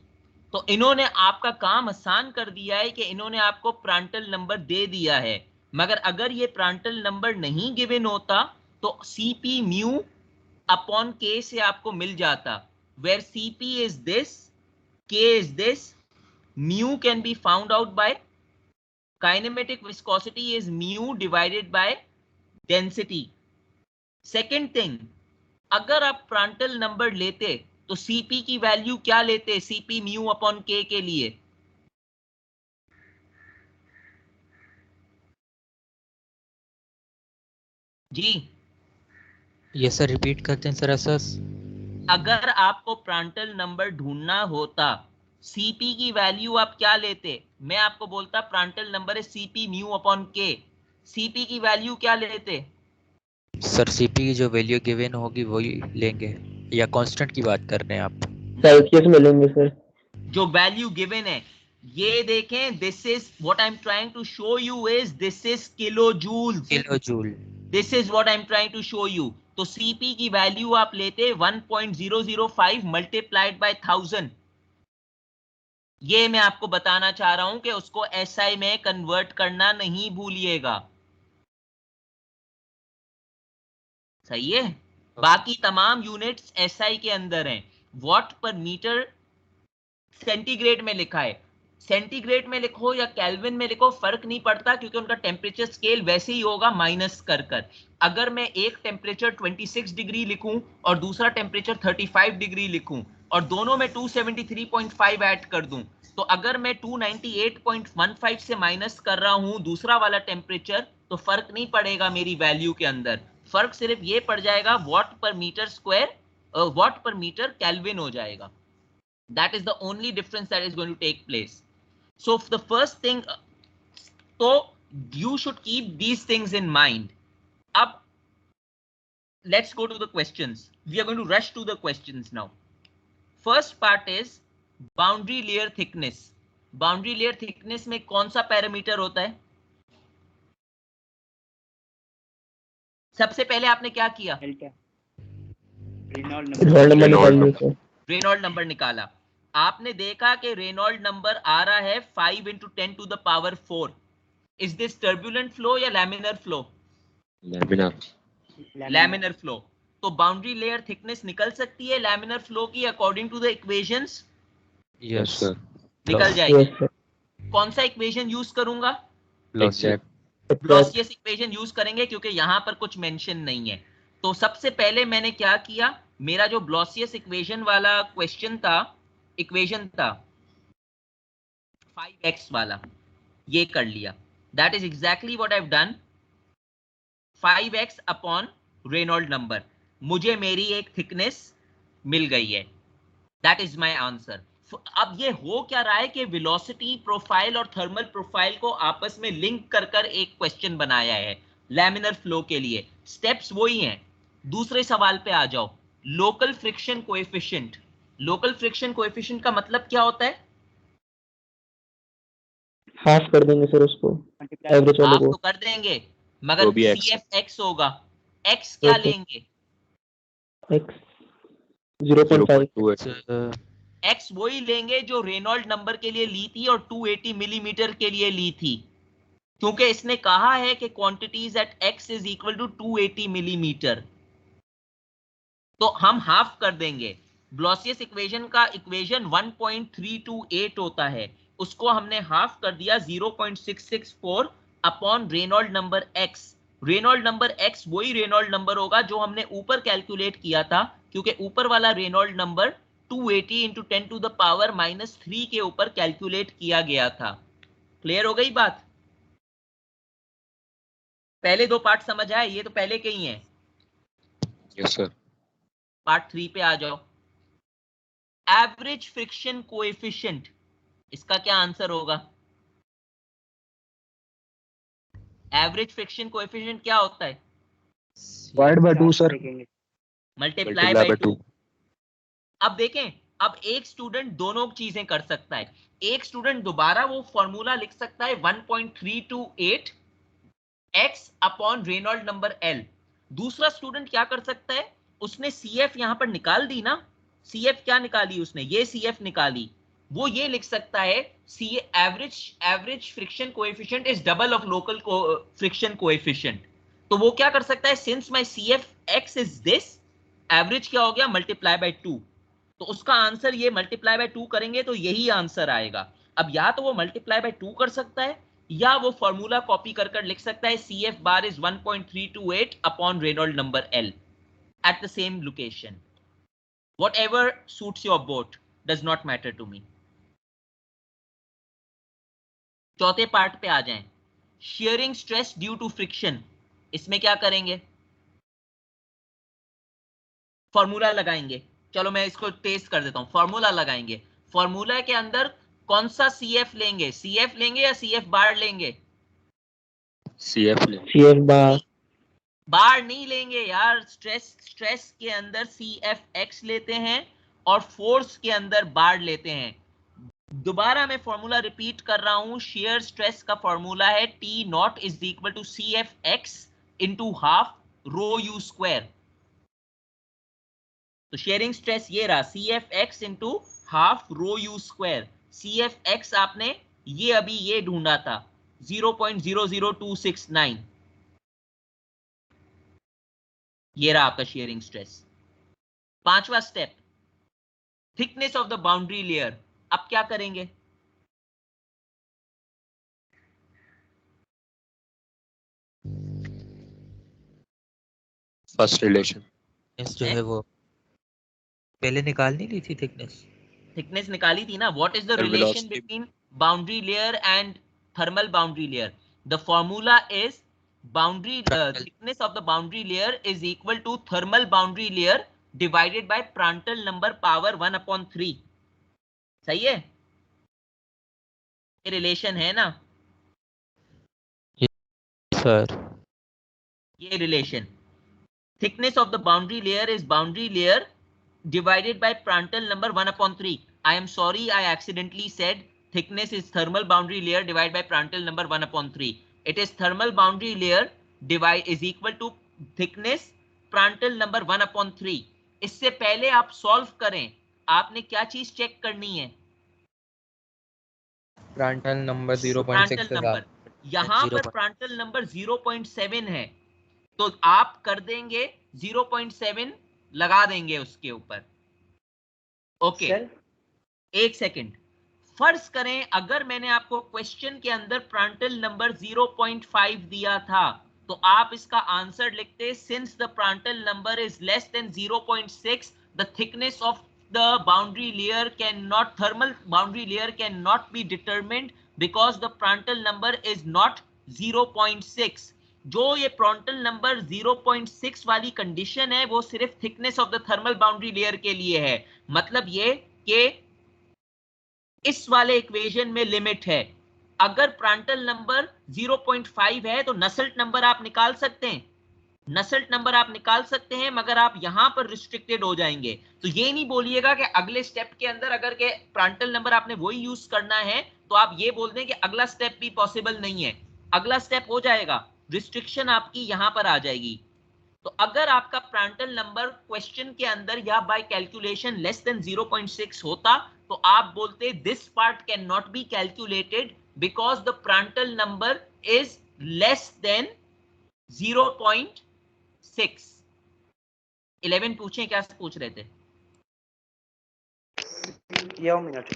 तो इन्होंने आपका काम आसान कर दिया है कि इन्होंने आपको प्रांटल नंबर दे दिया है, मगर अगर ये प्रांटल नंबर नहीं गिवन होता तो सीपी म्यू अपॉन के से आपको मिल जाता, वेयर सीपी इज दिस, के is this, mu can be found out by kinematic viscosity is mu divided by density. Second thing, अगर आप प्रांटल नंबर लेते तो सीपी की वैल्यू क्या लेते, सीपी म्यू अपॉन के लिए? जी ये सर रिपीट करते हैं सर। अगर आपको प्रांटल नंबर ढूंढना होता, सीपी की वैल्यू आप क्या लेते, मैं आपको बोलता प्रांटल नंबर है सीपी म्यू अपॉन के, सीपी की वैल्यू क्या लेते? सर सीपी की जो वैल्यू गिवन होगी वही लेंगे, या कांस्टेंट की बात कर रहे हैं आप? सेल्सियस में लेंगे सर। जो वैल्यू गिवन है ये देखें, this is what I am trying to show you is this is kilo joule, kilo joule. This is what I am trying to show you. तो सीपी की वैल्यू आप लेते 1.005 मल्टीप्लाइड बाय 1000। ये मैं आपको बताना चाह रहा हूं कि उसको एसआई में कन्वर्ट करना नहीं भूलिएगा, सही है? बाकी तमाम यूनिट्स एसआई के अंदर हैं। वॉट पर मीटर सेंटीग्रेड में लिखा है, सेंटीग्रेड में लिखो या केल्विन में लिखो फर्क नहीं पड़ता, क्योंकि उनका टेम्परेचर स्केल वैसे ही होगा माइनस कर कर। अगर मैं एक टेम्परेचर 26 डिग्री लिखूं और दूसरा टेम्परेचर 35 डिग्री लिखूं और दोनों में 273.5 ऐड कर दूं, तो अगर मैं 298.15 से माइनस कर रहा हूं दूसरा वाला टेम्परेचर, तो फर्क नहीं पड़ेगा मेरी वैल्यू के अंदर। फर्क सिर्फ ये पड़ जाएगा what per metre square, what per metre kelvin हो जाएगा। That is the only difference that is going to take place. So the first thing, so you should keep these things in mind. Up, let's go to the questions. We are going to rush to the questions now. First part is boundary layer thickness. Boundary layer thickness में कौन सा parameter होता है? सबसे पहले आपने क्या किया? रेनॉल्ड नंबर निकाला। आपने देखा कि रेनॉल्ड नंबर आ रहा है 5 into 10 to the power 4. Is this turbulent flow या laminar flow? Laminar flow. तो बाउंड्री लेयर थिकनेस निकल सकती है laminar flow की according to the equations? Yes sir, निकल जाएगी। कौन सा इक्वेशन यूज करूंगा? ग्लॉसियस इक्वेशन यूज करेंगे, क्योंकि यहां पर कुछ मेंशन नहीं है। तो सबसे पहले मैंने क्या किया, मेरा जो ग्लॉसियस इक्वेशन वाला क्वेश्चन था, इक्वेशन था 5x वाला, ये कर लिया। That is exactly what I have done. 5x upon Reynold number, मुझे मेरी एक थिकनेस मिल गई है। That is my answer. अब ये हो क्या रहा है कि वेलोसिटी प्रोफाइल और थर्मल प्रोफाइल को आपस में लिंक कर कर एक क्वेश्चन बनाया है लैमिनर फ्लो के लिए। स्टेप्स वही हैं। दूसरे सवाल पे आ जाओ, local friction coefficient. Local friction coefficient का मतलब क्या होता है? हाफ कर देंगे सर उसको, एवरेज वाले हाफ को। तो कर देंगे, मगर CFX होगा। X क्या लेंगे? X 0.5। X वही लेंगे जो रेनॉल्ड नंबर के लिए ली थी और 280 मिलीमीटर के लिए ली थी, क्योंकि इसने कहा है कि quantities at X is equal to 280 millimetre. तो हम हाफ कर देंगे। ग्लॉसियस इक्वेशन का इक्वेशन 1.328 होता है, उसको हमने हाफ कर दिया 0.664 upon Reynold number X। Reynold number X वही रेनॉल्ड नंबर होगा जो हमने ऊपर कैलकुलेट किया था, क्योंकि ऊपर वाला Reynold number 280 into 10 to the power -3 के ऊपर कैलकुलेट किया गया था। क्लियर हो गई बात? पहले दो पार्ट समझ आए? ये तो पहले के ही हैं। Yes sir. पार्ट 3 पे आ जाओ। एवरेज फ्रिक्शन कोएफिशिएंट, इसका क्या आंसर होगा? एवरेज फ्रिक्शन कोएफिशिएंट क्या होता है? Divide by 2 sir, multiply by 2। अब देखें, अब एक स्टूडेंट दोनों चीजें कर सकता है। एक स्टूडेंट दोबारा वो फॉर्मूला लिख सकता है 1.328 x upon Reynold number L। दूसरा स्टूडेंट क्या कर सकता है, उसने CF यहां पर निकाल दी ना, CF क्या निकाली उसने, ये CF निकाली, वो ये लिख सकता है average friction coefficient is double of local friction coefficient. तो वो क्या कर सकता है, since my CF(x) is this, average क्या हो गया, मल्टीप्लाई बाय 2। तो उसका आंसर ये मल्टीप्लाई बाय 2 करेंगे तो यही आंसर आएगा। अब या तो वो मल्टीप्लाई बाय 2 कर सकता है, या वो फॉर्मूला कॉपी कर कर लिख सकता है CF bar is 1.328 upon Reynolds number L at the same location. Whatever suits your boat does not matter to me. चौथे पार्ट पे आ जाएं, shearing stress due to friction। इसमें क्या करेंगे, फॉर्मूला लगाएंगे। चलो मैं इसको टेस्ट कर देता हूं। फॉर्मूला लगाएंगे, फॉर्मूला के अंदर कौन सा CF लेंगे, CF लेंगे या CF बार लेंगे? CF ले। CF बार। बार नहीं लेंगे यार, स्ट्रेस के अंदर CFX लेते हैं और फोर्स के अंदर बार लेते हैं। दोबारा मैं फॉर्मूला रिपीट कर रहा हूं, शेयर स्ट्रेस का फॉर्मूला है T naught is equal to CFX into half rho you square. तो शेयरिंग स्ट्रेस ये रहा CFX into half rho you square. CFX आपने ये अभी ये ढूंढा था 0.00269, ये रहा आपका शेयरिंग स्ट्रेस। पांचवा step, thickness of the boundary layer. अब क्या करेंगे? फर्स्ट रिलेशन जो है वो पहले निकाल नहीं ली थी थिकनेस निकाली थी ना। What is the Sir, relation velocity. Between boundary layer and thermal boundary layer? The formula is boundary thickness of the boundary layer is equal to thermal boundary layer divided by Prandtl number power 1/3। सही है, ये relation है ना sir. ये relation. Thickness of the boundary layer is boundary layer divided by Prandtl number 1/3. I am sorry, I accidentally said thickness is thermal boundary layer divided by Prandtl number 1/3. It is thermal boundary layer divide is equal to thickness Prandtl number 1/3. इससे पहले आप solve करें, आपने क्या चीज check करनी है? Prandtl number 0.6 Prandtl से नंबर। यहाँ पर प्रांटल नंबर 0.7 है, तो आप कर देंगे 0.7 लगा देंगे उसके ऊपर। ओके एक सेकंड, फर्ज करें अगर मैंने आपको क्वेश्चन के अंदर प्रांटल नंबर 0.5 दिया था, तो आप इसका आंसर लिखते since the Prandtl number is less then 0.6 the thickness of the boundary layer cannot thermal boundary layer cannot be determined because the Prandtl number is not 0.6. जो ये Prandtl नंबर 0.6 वाली condition है वो सिर्फ thickness of the thermal boundary layer के लिए है। मतलब ये कि इस वाले इक्वेशन में लिमिट है। अगर Prandtl नंबर 0.5 है तो नसेल्ट नंबर आप निकाल सकते हैं, नसेल्ट नंबर आप निकाल सकते हैं, मगर आप यहां पर रिस्ट्रिक्टेड हो जाएंगे। तो ये नहीं बोलिएगा कि अगले स्टेप के अंदर अगर के प्रांटल नंबर आपने वही यूज करना है तो आप ये बोल दें कि अगला स्टेप भी पॉसिबल नहीं है। अगला स्टेप हो जाएगा, रिस्ट्रिक्शन आपकी यहां पर आ जाएगी। तो अगर आपका प्रांटल नंबर क्वेश्चन के अंदर या बाय कैलकुलेशन लेस देन 0.6 होता तो आप बोलते this part can not be calculated because the Prandtl number is less then 0.6। 11 पूछें, क्या पूछ रहे थे? ये मिनट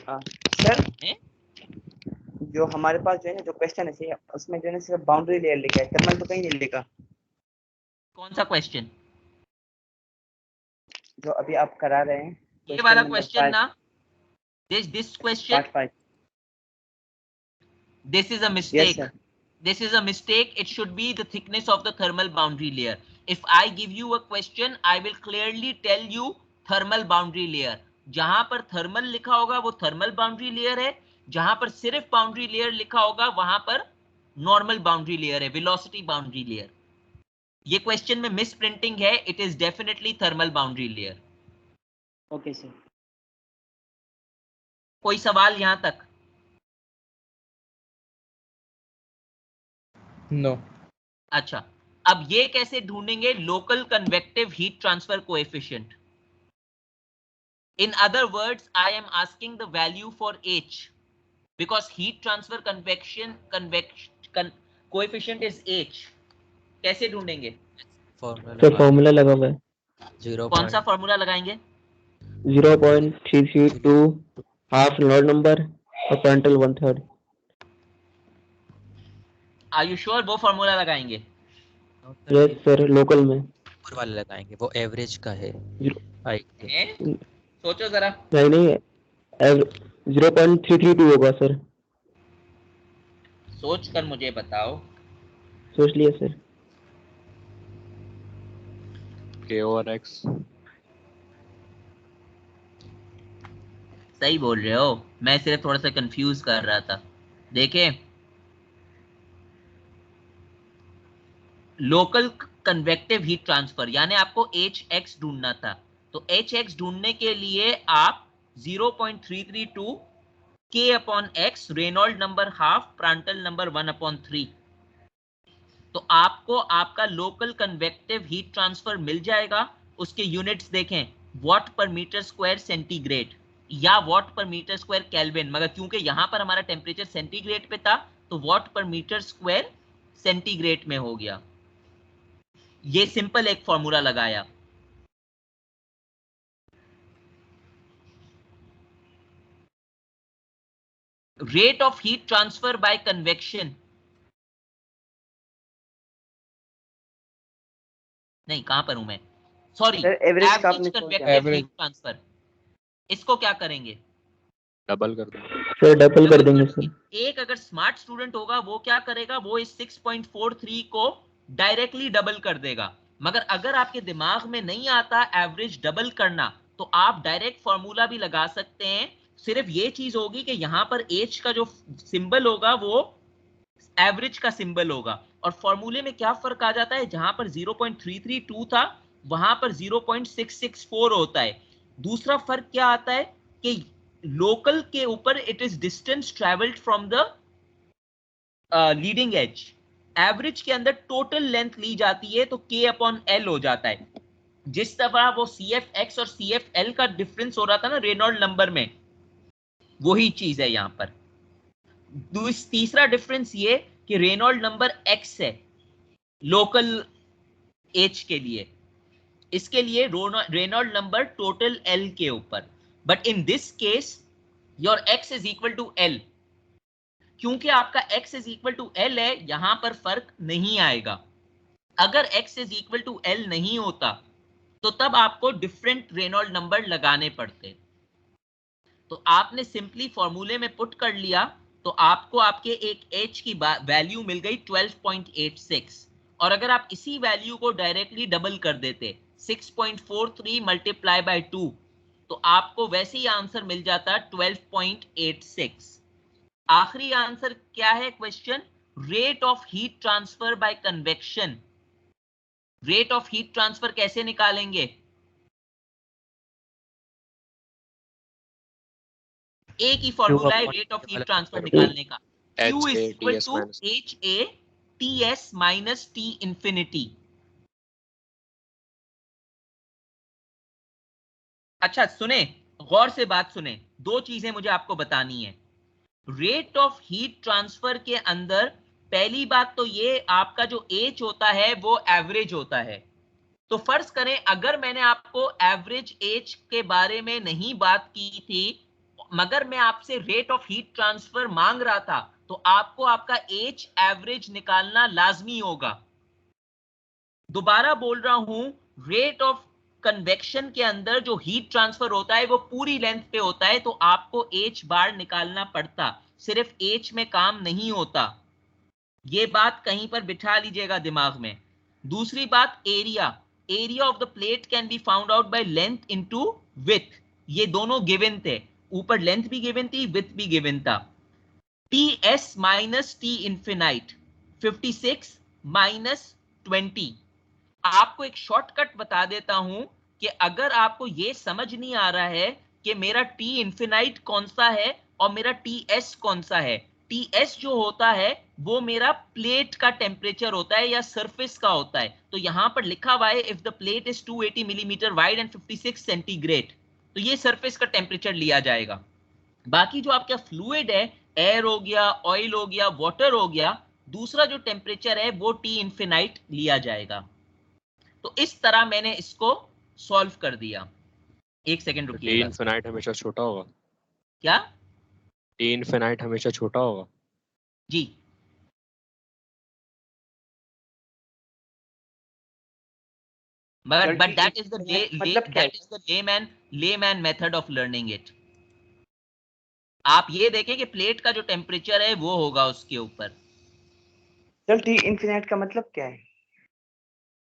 सर हैं? जो हमारे पास जो है ना जो क्वेश्चन है उसमें जो है सिर्फ बाउंड्री लेयर लिखा है, थर्मल तो कहीं नहीं लिखा। कौन सा क्वेश्चन? जो अभी आप करा रहे हैं ये वाला क्वेश्चन ना, this question, this is a mistake. Yes, this is a mistake. It should be the thickness of the thermal boundary layer. If I give you a question, I will clearly tell you thermal boundary layer. जहां पर thermal लिखा होगा वो thermal boundary layer है, जहां पर सिर्फ boundary layer लिखा होगा वहां पर नॉर्मल बाउंड्री लेयर है, वेलोसिटी बाउंड्री लेयर। ये क्वेश्चन में मिस प्रिंटिंग है, it is definitely thermal boundary layer. Okay sir. कोई सवाल यहां तक? नो। अच्छा, अब ये कैसे ढूंढेंगे? Local convective heat transfer coefficient. In other words, I am asking the value for H because heat transfer coefficient is H. कैसे ढूंढेंगे? सर फॉर्मूला लगा हुआ है। कौन सा फॉर्मूला लगाएंगे? 0.332 हाफ नॉड नंबर और Prandtl 1/3। Are you sure वो फॉर्मूला लगाएंगे? यस सर, लोकल में ऊपर वाला लगाएंगे, वो एवरेज का है। सोचो जरा। नहीं 0.332 होगा सर। सोच कर मुझे बताओ। सोच लिया सर। K over X। सही बोल रहे हो, मैं सिर्फ थोड़ा सा कंफ्यूज कर रहा था। देखें, लोकल कन्वेक्टिव हीट ट्रांसफर यानी आपको Hx ढूंढना था, तो Hx ढूंढने के लिए आप 0.332 K upon x, Reynold number half, Prandtl number 1/3, तो आपको आपका लोकल कन्वेक्टिव हीट ट्रांसफर मिल जाएगा। उसके यूनिट्स देखें, watt per metre square centigrade या watt per metre square kelvin, मगर क्योंकि यहां पर हमारा टेम्परेचर सेंटीग्रेड पे था तो watt per metre square centigrade में हो गया। ये सिंपल एक फॉर्मूला लगाया। Rate of heat transfer by convection, नहीं कहां पर हूं मैं, सॉरी, एवरेज का एवरेज आपने कन्वेक्टिव हीट ट्रांसफर, इसको क्या करेंगे, डबल कर दो। सर डबल कर देंगे सर। एक अगर स्मार्ट स्टूडेंट होगा वो क्या करेगा, वो इस 6.43 को डायरेक्टली डबल कर देगा। मगर अगर आपके दिमाग में नहीं आता एवरेज डबल करना, तो आप डायरेक्ट फॉर्मूला भी लगा सकते हैं। सिर्फ ये चीज होगी कि यहां पर H का जो सिंबल होगा वो एवरेज का सिंबल होगा, और फॉर्मूले में क्या फर्क आ जाता है, जहां पर 0.332 था वहां पर 0.664 होता है। दूसरा फर्क क्या आता है कि लोकल के ऊपर it is distance travelled from the leading as, average के अंदर टोटल लेंथ ली जाती है तो K अपॉन L हो जाता है। जिस तरह वो CFX और CFL का डिफरेंस हो रहा था ना रेनॉल्ड नंबर में, वही चीज है यहां पर। तीसरा डिफरेंस ये कि रेनॉल्ड नंबर X है लोकल एज के लिए, इसके लिए रेनॉल्ड नंबर टोटल L के ऊपर, but in this case your X is equal to L। क्योंकि आपका X is equal to L है, यहां पर फर्क नहीं आएगा। अगर X is equal to L नहीं होता तो तब आपको डिफरेंट रेनॉल्ड नंबर लगाने पड़ते। तो आपने सिंपली फॉर्मूले में पुट कर लिया तो आपको आपके एक H की वैल्यू मिल गई 12.86, और अगर आप इसी वैल्यू को डायरेक्टली डबल कर देते 6.43 मल्टीप्लाई बाय 2, तो आपको वैसे ही आंसर मिल जाता 12.86। आखिरी आंसर क्या है question, rate of heat transfer by convection. Rate of heat transfer कैसे निकालेंगे, एक ही फॉर्मूला है रेट ऑफ हीट ट्रांसफर निकालने का, Q is equal to HA TS minus T infinity. अच्छा सुने, गौर से बात सुने, दो चीजें मुझे आपको बतानी है। रेट ऑफ हीट ट्रांसफर के अंदर पहली बात तो ये, आपका जो H होता है वो एवरेज होता है। तो फर्ज करें अगर मैंने आपको एवरेज H के बारे में नहीं बात की थी, मगर मैं आपसे रेट ऑफ हीट ट्रांसफर मांग रहा था, तो आपको आपका H एवरेज निकालना लाजमी होगा। दोबारा बोल रहा हूं, रेट ऑफ कन्वेक्शन के अंदर जो हीट ट्रांसफर होता है वो पूरी लेंथ पे होता है, तो आपको H बार निकालना पड़ता, सिर्फ H में काम नहीं होता। ये बात कहीं पर बिठा लीजिएगा दिमाग में। दूसरी बात, area of the plate can be found out by length into width, ये दोनों गिवन थे, ऊपर लेंथ भी गिवन थी, विड्थ भी गिवन था। TS minus T infinite 56 minus 20। आपको एक शॉर्टकट बता देता हूं कि अगर आपको ये समझ नहीं आ रहा है कि मेरा T इंफिनाइट कौन सा है और मेरा TS कौन सा है, TS जो होता है वो मेरा प्लेट का टेम्परेचर होता है या सरफेस का होता है। तो यहां पर लिखा हुआ है if the plate is 280 millimetre wide and 56 centigrade, तो ये सरफेस का टेम्परेचर लिया जाएगा। बाकी जो आपका फ्लूइड है, एयर हो गया, ऑयल हो गया, वाटर हो गया, दूसरा जो टेम्परेचर है वो T इंफिनाइट लिया जाएगा। तो इस तरह मैंने इसको सॉल्व कर दिया। एक सेकंड रुकिए। T इनफिनाइट हमेशा छोटा होगा, क्या T इनफिनाइट हमेशा छोटा होगा जी, but that is the layman method of learning it। आप ये देखें कि प्लेट का जो टेम्परेचर है वो होगा उसके ऊपर। चल T इंफिनिट का मतलब क्या है?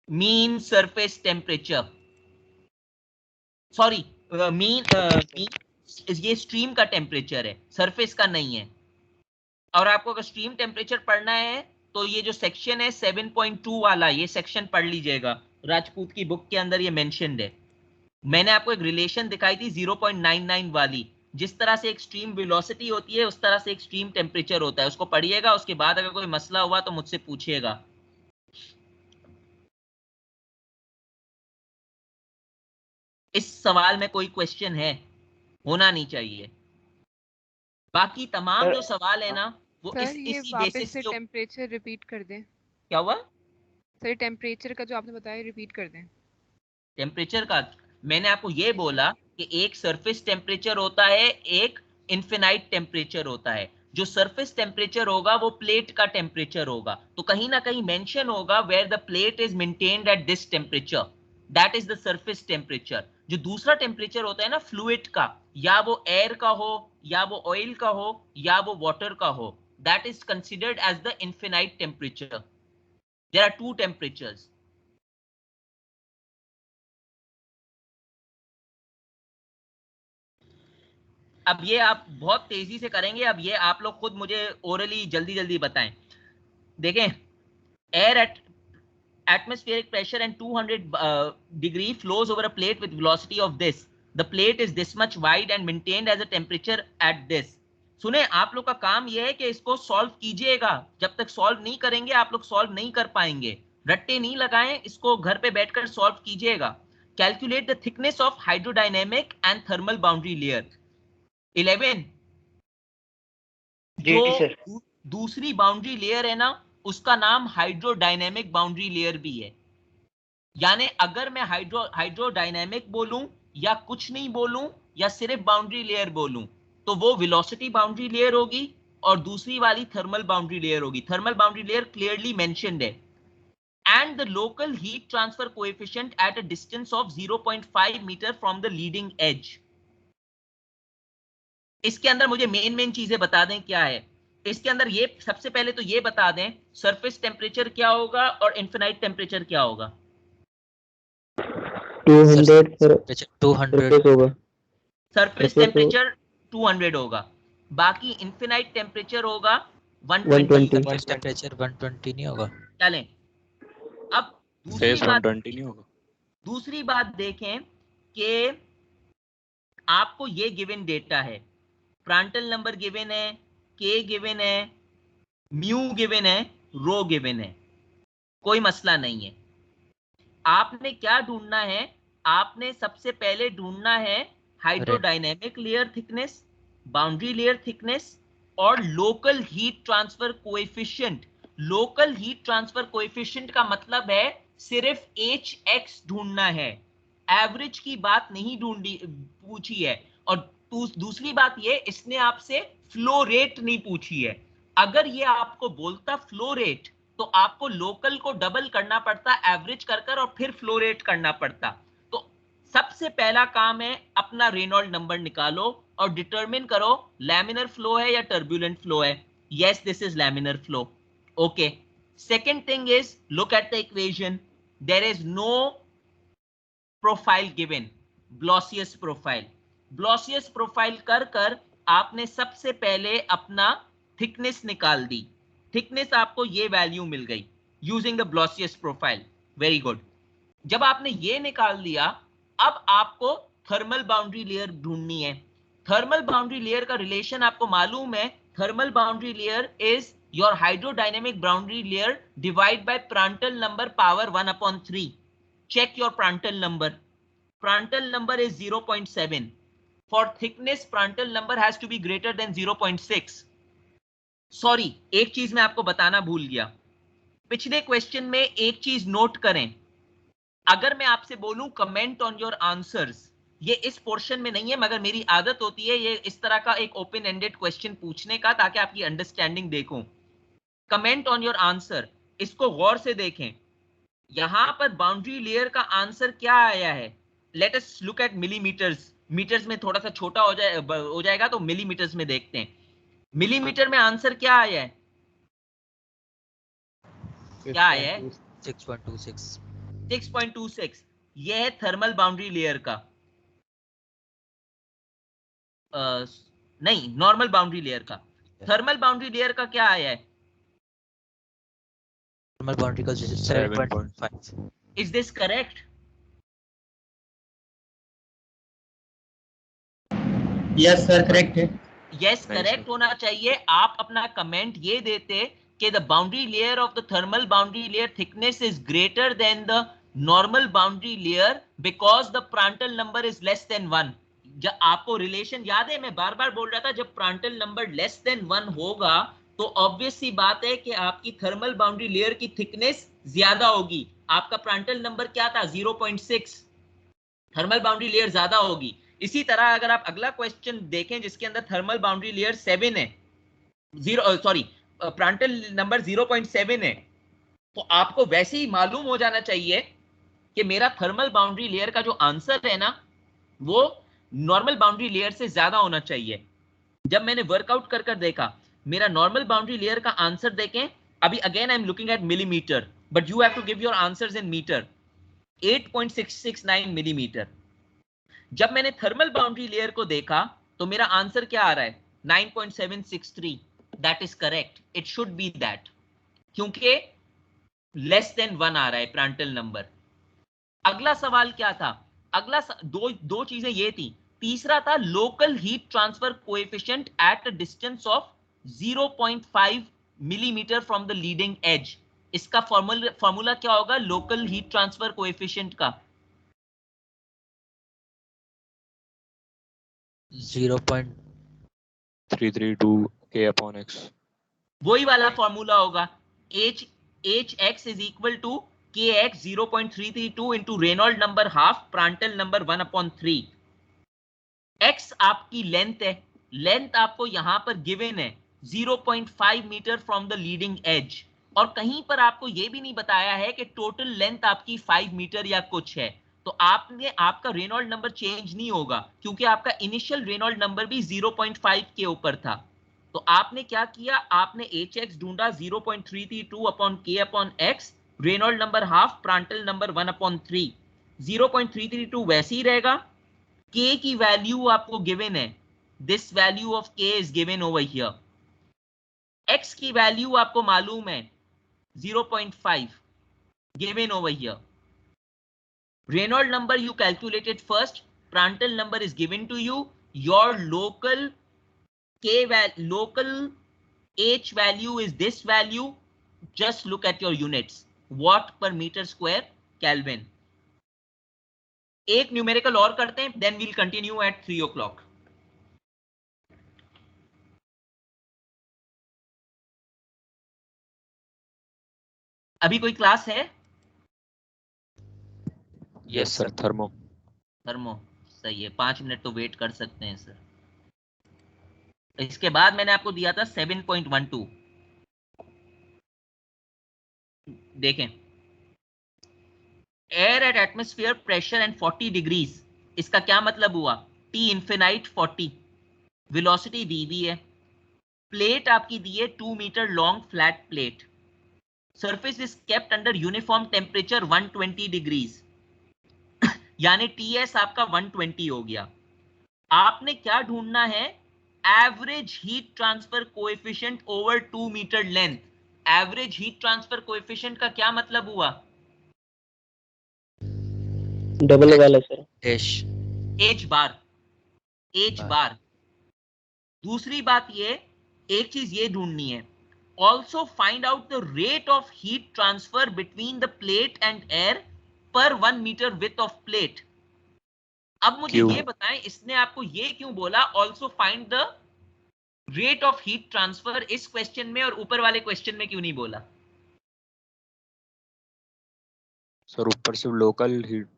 Mean surface temperature, sorry mean ये स्ट्रीम का टेम्परेचर है, सरफेस का नहीं है। और आपको अगर स्ट्रीम टेम्परेचर पढ़ना है तो ये जो सेक्शन है 7.2 वाला, ये सेक्शन पढ़ लीजिएगा, राजपूत की बुक के अंदर ये मेंशन्ड है। मैंने आपको एक रिलेशन दिखाई थी 0.99 वाली, जिस तरह से एक स्ट्रीम वेलोसिटी होती है उस तरह से एक स्ट्रीम टेम्परेचर होता है, उसको पढ़िएगा। उसके बाद अगर कोई मसला हुआ तो मुझसे पूछिएगा। इस सवाल में कोई क्वेश्चन है? होना नहीं चाहिए। बाकी तमाम जो सवाल है ना वो सर ये इसी वापस बेसिस से के। टेम्परेचर रिपीट कर दें। क्या हुआ? सर टेम्परेचर का जो आपने बताया रिपीट कर दें। टेम्परेचर का मैंने आपको ये बोला कि एक सरफेस टेम्परेचर होता है, एक इनफिनाइट टेम्परेचर होता है। जो सरफेस टेम्परेचर होगा वो प्लेट का टेम्परेचर होगा, तो कहीं ना कहीं मेंशन होगा where the plate is maintained at this temperature, that is the surface temperature. जो दूसरा टेम्परेचर होता है ना फ्लूइड का, या वो एयर का हो, या वो ऑयल का हो, या वो वाटर का हो, that is considered as the infinite temperature. There are two temperatures. अब ये आप बहुत तेजी से करेंगे, अब ये आप लोग खुद मुझे ओरली जल्दी जल्दी बताएं। देखें, air at atmospheric pressure and 200 degree flows over a plate with velocity of this. The plate is this much wide and maintained as a temperature at this. सुने, आप लोग का काम यह है कि इसको सॉल्व कीजिएगा। जब तक सॉल्व नहीं करेंगे आप लोग सॉल्व नहीं कर पाएंगे। रट्टे नहीं लगाएं, इसको घर पे बैठकर सॉल्व कीजिएगा। Calculate the thickness of hydrodynamic and thermal boundary layer. 11 जो दूसरी बाउंड्री लेयर है ना उसका नाम हाइड्रोडायनेमिक बाउंड्री लेयर भी है। यानी अगर मैं हाइड्रोडायनेमिक बोलूं या कुछ नहीं बोलूं या सिर्फ बाउंड्री लेयर बोलूं तो वो वेलोसिटी बाउंड्री लेयर होगी और दूसरी वाली थर्मल बाउंड्री लेयर होगी। Thermal boundary layer clearly mentioned है। And the local heat transfer coefficient at a distance of 0.5 metre from the leading edge. इसके अंदर मुझे मेन चीजें बता दें क्या है इसके अंदर। ये सबसे पहले तो ये बता दें सरफेस टेम्परेचर क्या होगा और इनफिनाइट टेम्परेचर क्या होगा। 200 होगा। सरफेस टेम्परेचर 200 होगा, बाकी इनफिनाइट टेम्परेचर होगा 120। सरफेस टेम्परेचर 120 नहीं होगा? चलें, अब फेस 120 नहीं होगा। दूसरी बात देखें कि आपको ये गिवन डेटा है, प्रांटल नंबर गिवन है, के गिवन है, म्यू गिवन है, रो गिवन है, कोई मसला नहीं है। आपने क्या ढूंढना है? आपने सबसे पहले ढूंढना है hydrodynamic layer thickness, boundary layer thickness और local heat transfer coefficient. Local heat transfer coefficient का मतलब है सिर्फ HX ढूंढना है, एवरेज की बात नहीं ढूंढी पूछी है। और दूसरी बात ये, इसने आपसे फ्लो रेट नहीं पूछी है। अगर ये आपको बोलता फ्लो रेट तो आपको लोकल को डबल करना पड़ता एवरेज कर और फिर फ्लो रेट करना पड़ता। तो सबसे पहला काम है अपना रेनॉल्ड नंबर निकालो और डिटरमिन करो लैमिनर फ्लो है या टर्बुलेंट फ्लो है। Yes, this is laminar flow. Okay, second thing is look at the equation. There is no profile given, Blasius profile. Blasius profile कर आपने सबसे पहले अपना थिकनेस निकाल दी। थिकनेस आपको ये वैल्यू मिल गई using the Blasius profile. Very good. जब आपने ये निकाल दिया, अब आपको थर्मल बाउंड्री लेयर ढूंढनी है। थर्मल बाउंड्री लेयर का रिलेशन आपको मालूम है, thermal boundary layer is your hydrodynamic boundary layer divide by Prandtl number power 1/3। check your Prandtl number. Prandtl number is 0.7. For thickness, Prandtl number has to be greater than 0.6. Sorry, एक चीज मैं आपको बताना भूल गया। पिछले क्वेश्चन में एक चीज नोट करें, अगर मैं आपसे बोलूं कमेंट ऑन योर आंसर्स, ये इस पोर्शन में नहीं है मगर मेरी आदत होती है ये इस तरह का एक ओपन एंडेड क्वेश्चन पूछने का ताकि आपकी अंडरस्टैंडिंग देखूं। कमेंट ऑन योर आंसर, इसको गौर से देखें। यहां पर बाउंड्री लेयर का आंसर क्या आया है? Let us look at millimetres. Metres में थोड़ा सा छोटा हो जाएगा तो मिलीमीटर्स में देखते हैं। मिलीमीटर में आंसर क्या आया है? क्या आया है? 6.26। 6.26। यह है थर्मल बाउंड्री लेयर का। नहीं, नॉर्मल बाउंड्री लेयर का। थर्मल बाउंड्री लेयर का क्या आया है? थर्मल बाउंड्री का 7.5। Is this correct? Yes sir correct है। यस, नहीं करेक्ट सर। होना चाहिए। आप अपना कमेंट ये देते कि the boundary layer of the thermal boundary layer thickness is greater than the normal boundary layer because the Prandtl number is less then 1। जब आपको रिलेशन याद है, मैं बार बार बोल रहा था, जब प्रांटल नंबर लेस देन 1 होगा तो ऑब्वियस सी बात है कि आपकी थर्मल बाउंड्री लेयर की थिकनेस ज्यादा होगी। आपका प्रांटल नंबर क्या था? 0.6। थर्मल बाउंड्री लेयर ज्यादा होगी। इसी तरह अगर आप अगला क्वेश्चन देखें जिसके अंदर थर्मल बाउंड्री लेयर 7 है, प्रांटल नंबर 0.7 है, तो आपको वैसे ही मालूम हो जाना चाहिए कि मेरा थर्मल बाउंड्री लेयर का जो आंसर है ना, वो नॉर्मल बाउंड्री लेयर से ज्यादा होना चाहिए। जब मैंने वर्कआउट कर कर देखा, मेरा नॉर्मल बाउंड्री लेयर का आंसर देखें, अभी again I am looking at millimetre, but you have to give your answers in metre. 8.669 millimetre. जब मैंने थर्मल बाउंड्री लेयर को देखा तो मेरा आंसर क्या आ रहा है? 9.763। That is correct, it should be that, क्योंकि लेस देन 1 आ रहा है प्रांटल नंबर। अगला सवाल क्या था? दो चीजें ये थी। तीसरा था local heat transfer coefficient at a distance of 0.5 millimetre from the leading as. इसका फॉर्मूला क्या होगा लोकल हीट ट्रांसफर कोएफिशिएंट का? 0.332 K/X। वही वाला फॉर्मूला होगा। Hx is equal to Kx 0.332 into Reynold number half Prandtl number 1/3। x आपकी length है, length आपको यहां पर गिवन है 0.5 metre from the leading edge, और कहीं पर आपको यह भी नहीं बताया है कि टोटल लेंथ आपकी 5 मीटर या कुछ है। तो आपका रेनॉल्ड नंबर चेंज नहीं होगा क्योंकि आपका इनिशियल रेनॉल्ड नंबर भी 0.5 के ऊपर था। तो आपने क्या किया? आपने Hx ढूंढा 0.332/K/X, Reynold number half, Prandtl number 1/3। 0.332 वैसे ही रहेगा। K की वैल्यू आपको गिवन है, this value of K is given over here. X की वैल्यू आपको मालूम है 0.5 given over here. Reynolds number you calculated first, Prandtl number is given to you, your local H value is this value. Just look at your units, watt per meter square Kelvin. एक numerical और करते हैं, then we'll continue at 3 o'clock. अभी कोई class है? Yes sir. Thermo सही है, 5 minute तो वेट कर सकते हैं सर। इसके बाद मैंने आपको दिया था 7.12। देखें, air at atmosphere pressure and 40 degrees, इसका क्या मतलब हुआ? T इंफिनाइट 40, वेलोसिटी दी हुई है, प्लेट आपकी दी है 2 metre long flat plate, surface is kept under uniform temperature 120 degrees, यानी TS आपका 120 हो गया। आपने क्या ढूंढना है? Average heat transfer coefficient over 2 metre length. Average heat transfer coefficient का क्या मतलब हुआ? डबल वाला सर। H बार। दूसरी बात ये, एक चीज ये ढूंढनी है, also find out the rate of heat transfer between the plate and air पर 1 मीटर विड्थ ऑफ प्लेट। अब मुझे ये बताएं, इसने आपको ये क्यों बोला also find the rate of heat transfer इस क्वेश्चन में और ऊपर वाले क्वेश्चन में क्यों नहीं बोला? सर ऊपर सिर्फ लोकल हीट,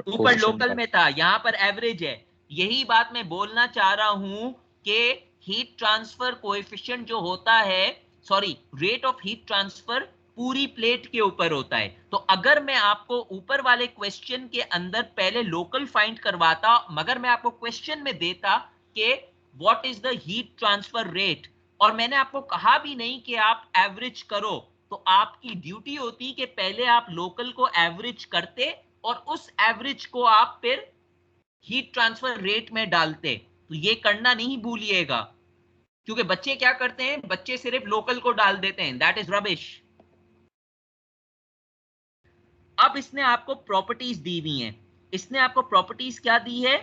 ऊपर लोकल में था, यहां पर एवरेज है। यही बात मैं बोलना चाह रहा हूं कि हीट ट्रांसफर कोएफिशिएंट जो होता है, रेट ऑफ हीट ट्रांसफर पूरी प्लेट के ऊपर होता है। तो अगर मैं आपको ऊपर वाले क्वेश्चन के अंदर पहले लोकल फाइंड करवाता, मगर मैं आपको क्वेश्चन में देता कि what is the heat transfer rate, और मैंने आपको कहा भी नहीं कि आप एवरेज करो, तो आपकी ड्यूटी होती कि पहले आप लोकल को एवरेज करते और उस एवरेज को आप फिर हीट ट्रांसफर रेट में डालते। तो ये करना नहीं भूलिएगा, क्योंकि बच्चे क्या करते हैं, बच्चे सिर्फ लोकल को डाल देते हैं, दैट इज रबिश। अब इसने आपको प्रॉपर्टीज दी हुई हैं। इसने आपको प्रॉपर्टीज क्या दी है,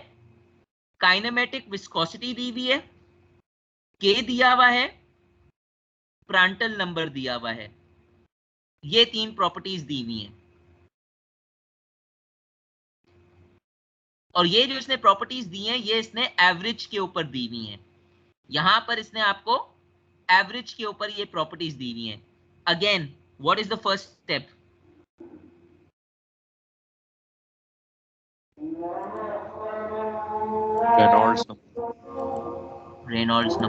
काइनेमेटिक विस्कोसिटी दी हुई है, के दिया हुआ है, प्रांटल नंबर दिया हुआ है, ये 3 प्रॉपर्टीज दी हुई हैं। और ये जो इसने प्रॉपर्टीज दी हैं, ये इसने एवरेज के ऊपर दी हुई हैं। यहां पर इसने आपको एवरेज के ऊपर ये प्रॉपर्टीज दी हुई हैं। Again what is the first step, Reynolds Reynolds